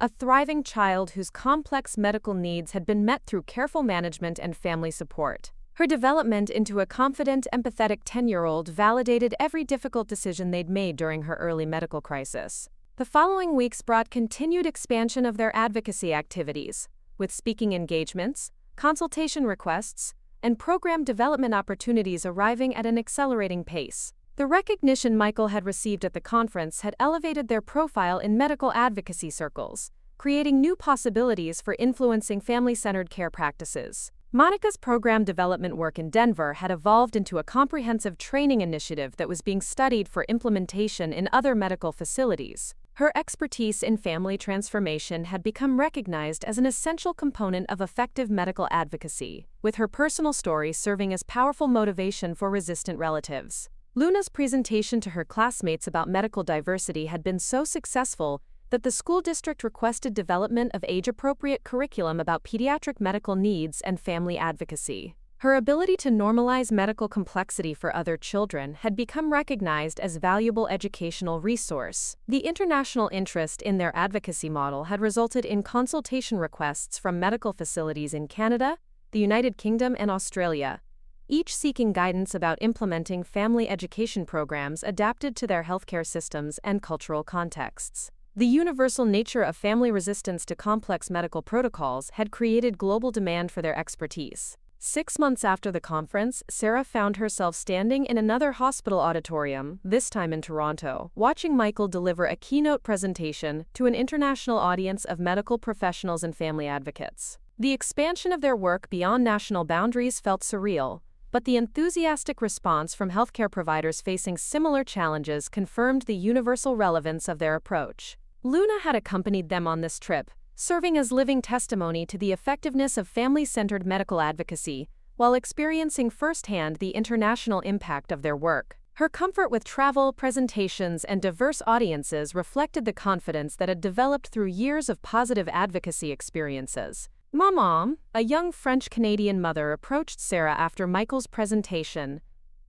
A thriving child whose complex medical needs had been met through careful management and family support. Her development into a confident, empathetic 10-year-old validated every difficult decision they'd made during her early medical crisis. The following weeks brought continued expansion of their advocacy activities, with speaking engagements, consultation requests, and program development opportunities arriving at an accelerating pace. The recognition Michael had received at the conference had elevated their profile in medical advocacy circles, creating new possibilities for influencing family-centered care practices. Monica's program development work in Denver had evolved into a comprehensive training initiative that was being studied for implementation in other medical facilities. Her expertise in family transformation had become recognized as an essential component of effective medical advocacy, with her personal story serving as powerful motivation for resistant relatives. Luna's presentation to her classmates about medical diversity had been so successful that the school district requested development of age-appropriate curriculum about pediatric medical needs and family advocacy. Her ability to normalize medical complexity for other children had become recognized as a valuable educational resource. The international interest in their advocacy model had resulted in consultation requests from medical facilities in Canada, the United Kingdom, and Australia, each seeking guidance about implementing family education programs adapted to their healthcare systems and cultural contexts. The universal nature of family resistance to complex medical protocols had created global demand for their expertise. 6 months after the conference, Sarah found herself standing in another hospital auditorium, this time in Toronto, watching Michael deliver a keynote presentation to an international audience of medical professionals and family advocates. The expansion of their work beyond national boundaries felt surreal, but the enthusiastic response from healthcare providers facing similar challenges confirmed the universal relevance of their approach. Luna had accompanied them on this trip, serving as living testimony to the effectiveness of family-centered medical advocacy, while experiencing firsthand the international impact of their work. Her comfort with travel, presentations, and diverse audiences reflected the confidence that had developed through years of positive advocacy experiences. Mom, a young French-Canadian mother approached Sarah after Michael's presentation.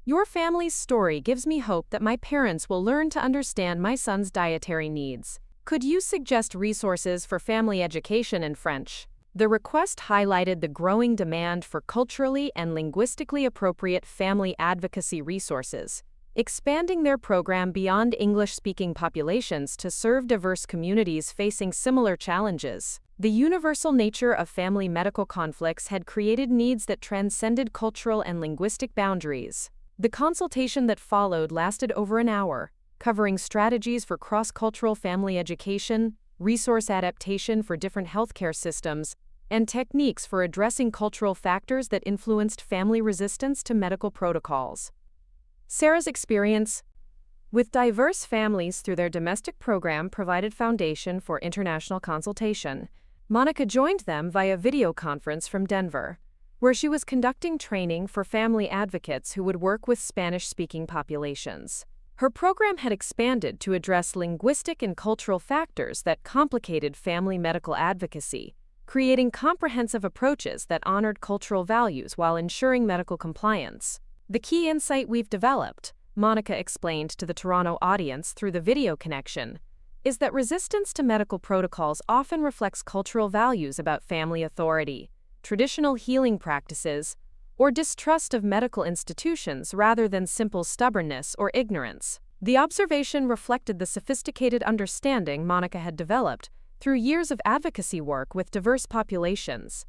"Your family's story gives me hope that my parents will learn to understand my son's dietary needs. Could you suggest resources for family education in French?" The request highlighted the growing demand for culturally and linguistically appropriate family advocacy resources, expanding their program beyond English-speaking populations to serve diverse communities facing similar challenges. The universal nature of family medical conflicts had created needs that transcended cultural and linguistic boundaries. The consultation that followed lasted over an hour, covering strategies for cross-cultural family education, resource adaptation for different healthcare systems, and techniques for addressing cultural factors that influenced family resistance to medical protocols. Sarah's experience with diverse families through their domestic program provided foundation for international consultation. Monica joined them via video conference from Denver, where she was conducting training for family advocates who would work with Spanish-speaking populations. Her program had expanded to address linguistic and cultural factors that complicated family medical advocacy, creating comprehensive approaches that honored cultural values while ensuring medical compliance. The key insight we've developed, Monica explained to the Toronto audience through the video connection, is that resistance to medical protocols often reflects cultural values about family authority, traditional healing practices, or distrust of medical institutions rather than simple stubbornness or ignorance. The observation reflected the sophisticated understanding Monica had developed through years of advocacy work with diverse populations,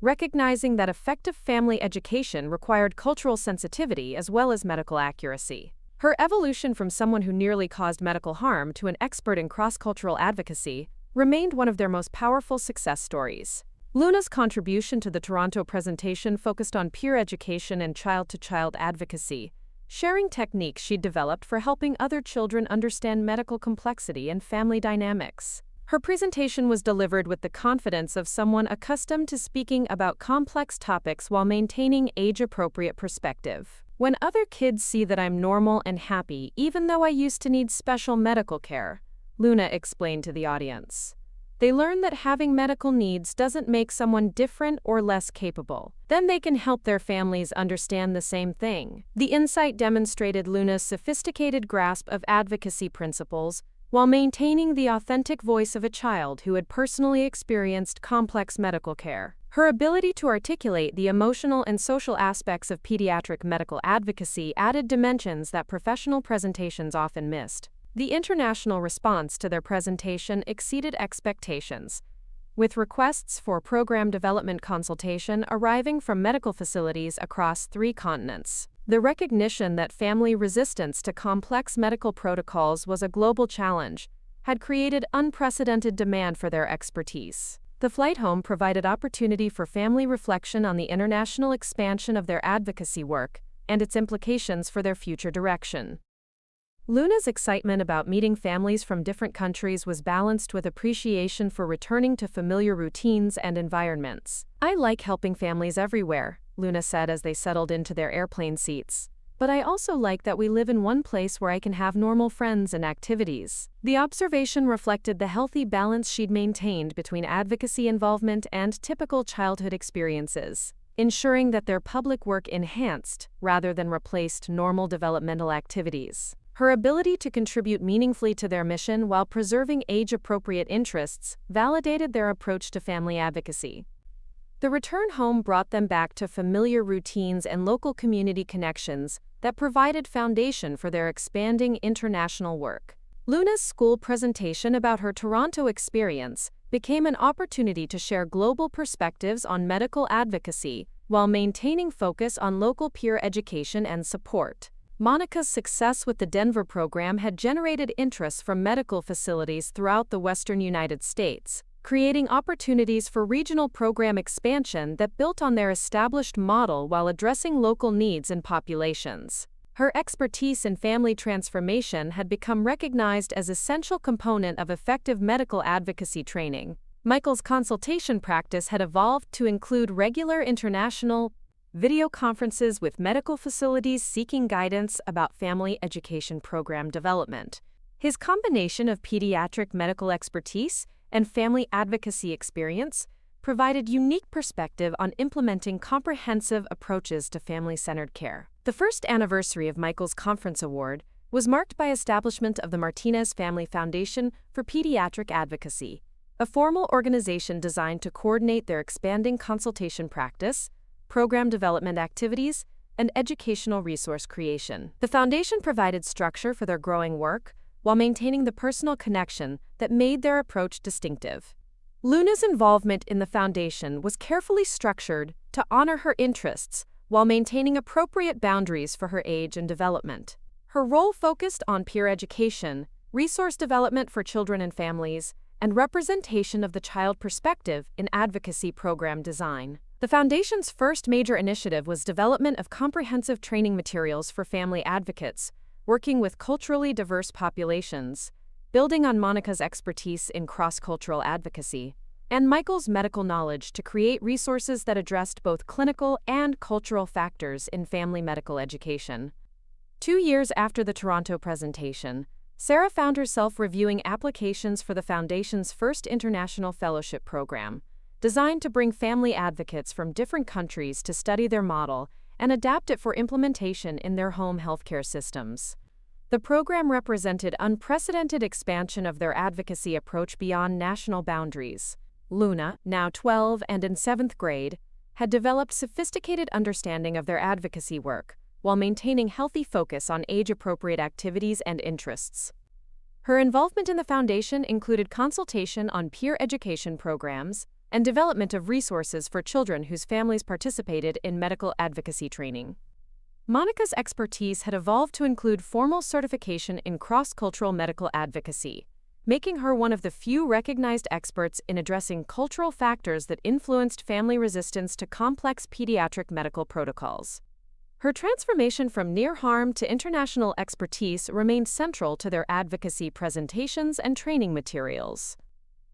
recognizing that effective family education required cultural sensitivity as well as medical accuracy. Her evolution from someone who nearly caused medical harm to an expert in cross-cultural advocacy remained one of their most powerful success stories. Luna's contribution to the Toronto presentation focused on peer education and child-to-child advocacy, sharing techniques she'd developed for helping other children understand medical complexity and family dynamics. Her presentation was delivered with the confidence of someone accustomed to speaking about complex topics while maintaining age-appropriate perspective. When other kids see that I'm normal and happy even though I used to need special medical care, Luna explained to the audience, they learn that having medical needs doesn't make someone different or less capable. Then they can help their families understand the same thing. The insight demonstrated Luna's sophisticated grasp of advocacy principles while maintaining the authentic voice of a child who had personally experienced complex medical care. Her ability to articulate the emotional and social aspects of pediatric medical advocacy added dimensions that professional presentations often missed. The international response to their presentation exceeded expectations, with requests for program development consultation arriving from medical facilities across 3 continents. The recognition that family resistance to complex medical protocols was a global challenge had created unprecedented demand for their expertise. The flight home provided opportunity for family reflection on the international expansion of their advocacy work and its implications for their future direction. Luna's excitement about meeting families from different countries was balanced with appreciation for returning to familiar routines and environments. I like helping families everywhere, Luna said as they settled into their airplane seats. But I also like that we live in one place where I can have normal friends and activities. The observation reflected the healthy balance she'd maintained between advocacy involvement and typical childhood experiences, ensuring that their public work enhanced, rather than replaced, normal developmental activities. Her ability to contribute meaningfully to their mission while preserving age-appropriate interests validated their approach to family advocacy. The return home brought them back to familiar routines and local community connections that provided foundation for their expanding international work. Luna's school presentation about her Toronto experience became an opportunity to share global perspectives on medical advocacy while maintaining focus on local peer education and support. Monica's success with the Denver program had generated interest from medical facilities throughout the Western United States, creating opportunities for regional program expansion that built on their established model while addressing local needs and populations. Her expertise in family transformation had become recognized as an essential component of effective medical advocacy training. Michael's consultation practice had evolved to include regular international video conferences with medical facilities seeking guidance about family education program development. His combination of pediatric medical expertise and family advocacy experience provided unique perspective on implementing comprehensive approaches to family-centered care. The first anniversary of Michael's Conference Award was marked by establishment of the Martinez Family Foundation for Pediatric Advocacy, a formal organization designed to coordinate their expanding consultation practice, program development activities, and educational resource creation. The foundation provided structure for their growing work while maintaining the personal connection that made their approach distinctive. Luna's involvement in the foundation was carefully structured to honor her interests while maintaining appropriate boundaries for her age and development. Her role focused on peer education, resource development for children and families, and representation of the child perspective in advocacy program design. The Foundation's first major initiative was development of comprehensive training materials for family advocates, working with culturally diverse populations, building on Monica's expertise in cross-cultural advocacy, and Michael's medical knowledge to create resources that addressed both clinical and cultural factors in family medical education. 2 years after the Toronto presentation, Sarah found herself reviewing applications for the Foundation's first international fellowship program, designed to bring family advocates from different countries to study their model and adapt it for implementation in their home healthcare systems. The program represented unprecedented expansion of their advocacy approach beyond national boundaries. Luna, now 12 and in 7th grade, had developed sophisticated understanding of their advocacy work, while maintaining healthy focus on age-appropriate activities and interests. Her involvement in the Foundation included consultation on peer education programs and development of resources for children whose families participated in medical advocacy training. Monica's expertise had evolved to include formal certification in cross-cultural medical advocacy, making her one of the few recognized experts in addressing cultural factors that influenced family resistance to complex pediatric medical protocols. Her transformation from near harm to international expertise remained central to their advocacy presentations and training materials.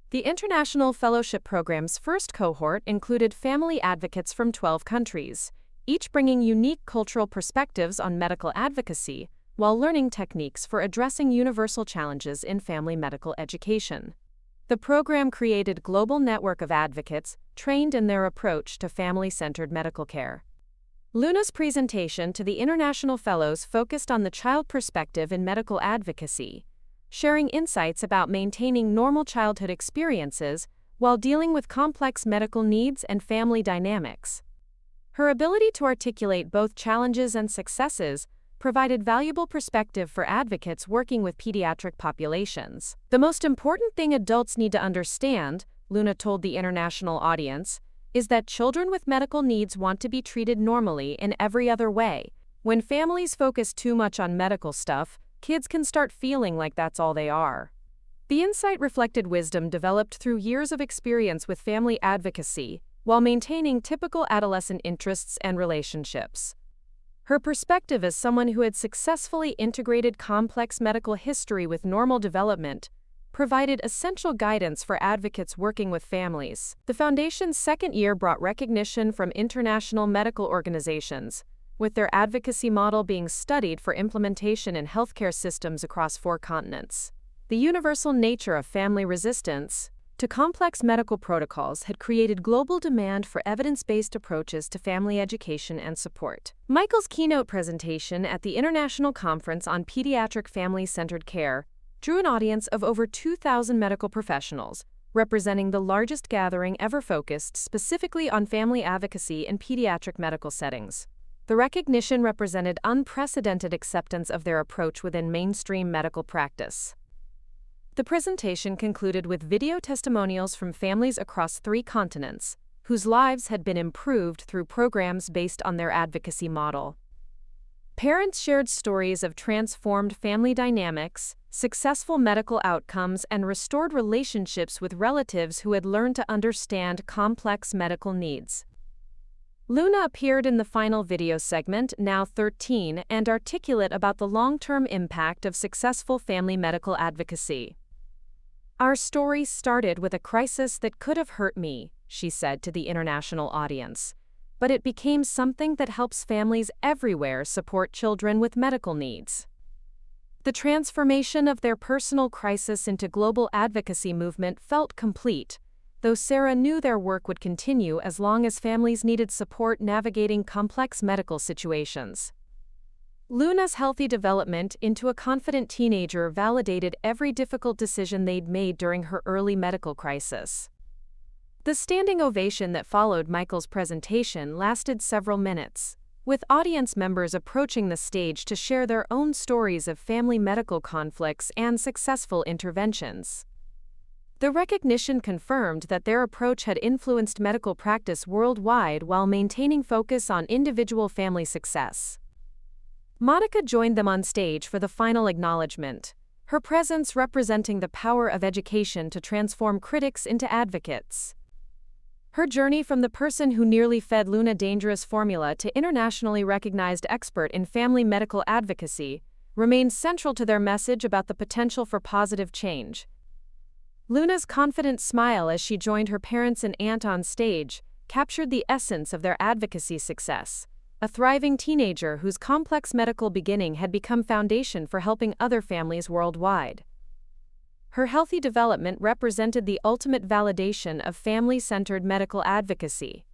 The International Fellowship Program's first cohort included family advocates from 12 countries, each bringing unique cultural perspectives on medical advocacy, while learning techniques for addressing universal challenges in family medical education. The program created a global network of advocates trained in their approach to family-centered medical care. Luna's presentation to the International Fellows focused on the child perspective in medical advocacy, sharing insights about maintaining normal childhood experiences while dealing with complex medical needs and family dynamics. Her ability to articulate both challenges and successes provided valuable perspective for advocates working with pediatric populations. The most important thing adults need to understand, Luna told the international audience, is that children with medical needs want to be treated normally in every other way. When families focus too much on medical stuff, kids can start feeling like that's all they are. The insight reflected wisdom developed through years of experience with family advocacy, while maintaining typical adolescent interests and relationships. Her perspective as someone who had successfully integrated complex medical history with normal development provided essential guidance for advocates working with families. The Foundation's second year brought recognition from international medical organizations, with their advocacy model being studied for implementation in healthcare systems across 4 continents. The universal nature of family resistance to complex medical protocols had created global demand for evidence-based approaches to family education and support. Michael's keynote presentation at the International Conference on Pediatric Family-Centered Care drew an audience of over 2,000 medical professionals, representing the largest gathering ever focused specifically on family advocacy in pediatric medical settings. The recognition represented unprecedented acceptance of their approach within mainstream medical practice. The presentation concluded with video testimonials from families across 3 continents, whose lives had been improved through programs based on their advocacy model. Parents shared stories of transformed family dynamics, successful medical outcomes, and restored relationships with relatives who had learned to understand complex medical needs. Luna appeared in the final video segment, now 13, and articulate about the long-term impact of successful family medical advocacy. "Our story started with a crisis that could have hurt me," she said to the international audience, "but it became something that helps families everywhere support children with medical needs." The transformation of their personal crisis into global advocacy movement felt complete, though Sarah knew their work would continue as long as families needed support navigating complex medical situations. Luna's healthy development into a confident teenager validated every difficult decision they'd made during her early medical crisis. The standing ovation that followed Michael's presentation lasted several minutes, with audience members approaching the stage to share their own stories of family medical conflicts and successful interventions. The recognition confirmed that their approach had influenced medical practice worldwide while maintaining focus on individual family success. Monica joined them on stage for the final acknowledgement, her presence representing the power of education to transform critics into advocates. Her journey from the person who nearly fed Luna dangerous formula to internationally recognized expert in family medical advocacy remains central to their message about the potential for positive change. Luna's confident smile as she joined her parents and aunt on stage captured the essence of their advocacy success, a thriving teenager whose complex medical beginning had become foundation for helping other families worldwide. Her healthy development represented the ultimate validation of family-centered medical advocacy.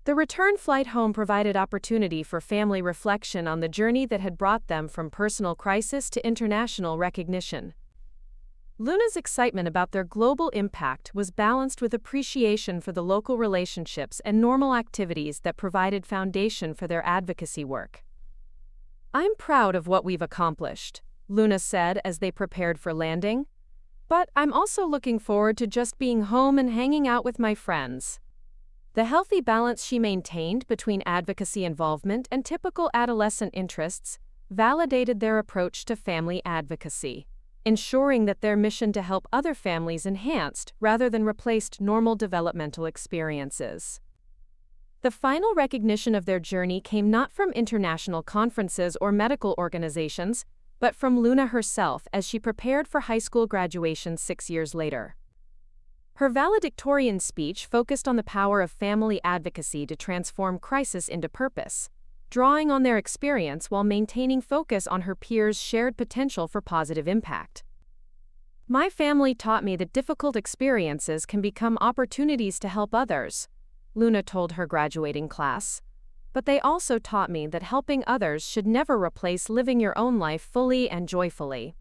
The return flight home provided opportunity for family reflection on the journey that had brought them from personal crisis to international recognition. Luna's excitement about their global impact was balanced with appreciation for the local relationships and normal activities that provided foundation for their advocacy work. "I'm proud of what we've accomplished," Luna said as they prepared for landing. "But I'm also looking forward to just being home and hanging out with my friends." The healthy balance she maintained between advocacy involvement and typical adolescent interests validated their approach to family advocacy, ensuring that their mission to help other families enhanced rather than replaced normal developmental experiences. The final recognition of their journey came not from international conferences or medical organizations, but from Luna herself as she prepared for high school graduation 6 years later. Her valedictorian speech focused on the power of family advocacy to transform crisis into purpose, drawing on their experience while maintaining focus on her peers' shared potential for positive impact. "My family taught me that difficult experiences can become opportunities to help others," Luna told her graduating class. "But they also taught me that helping others should never replace living your own life fully and joyfully."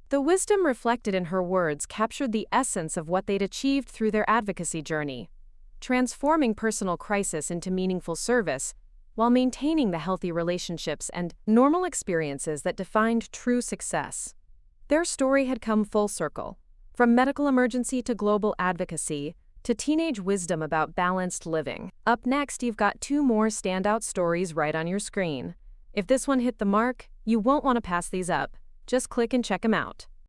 The wisdom reflected in her words captured the essence of what they'd achieved through their advocacy journey, transforming personal crisis into meaningful service, while maintaining the healthy relationships and normal experiences that defined true success. Their story had come full circle, from medical emergency to global advocacy, to teenage wisdom about balanced living. Up next, you've got 2 more standout stories right on your screen. If this one hit the mark, you won't want to pass these up. Just click and check them out.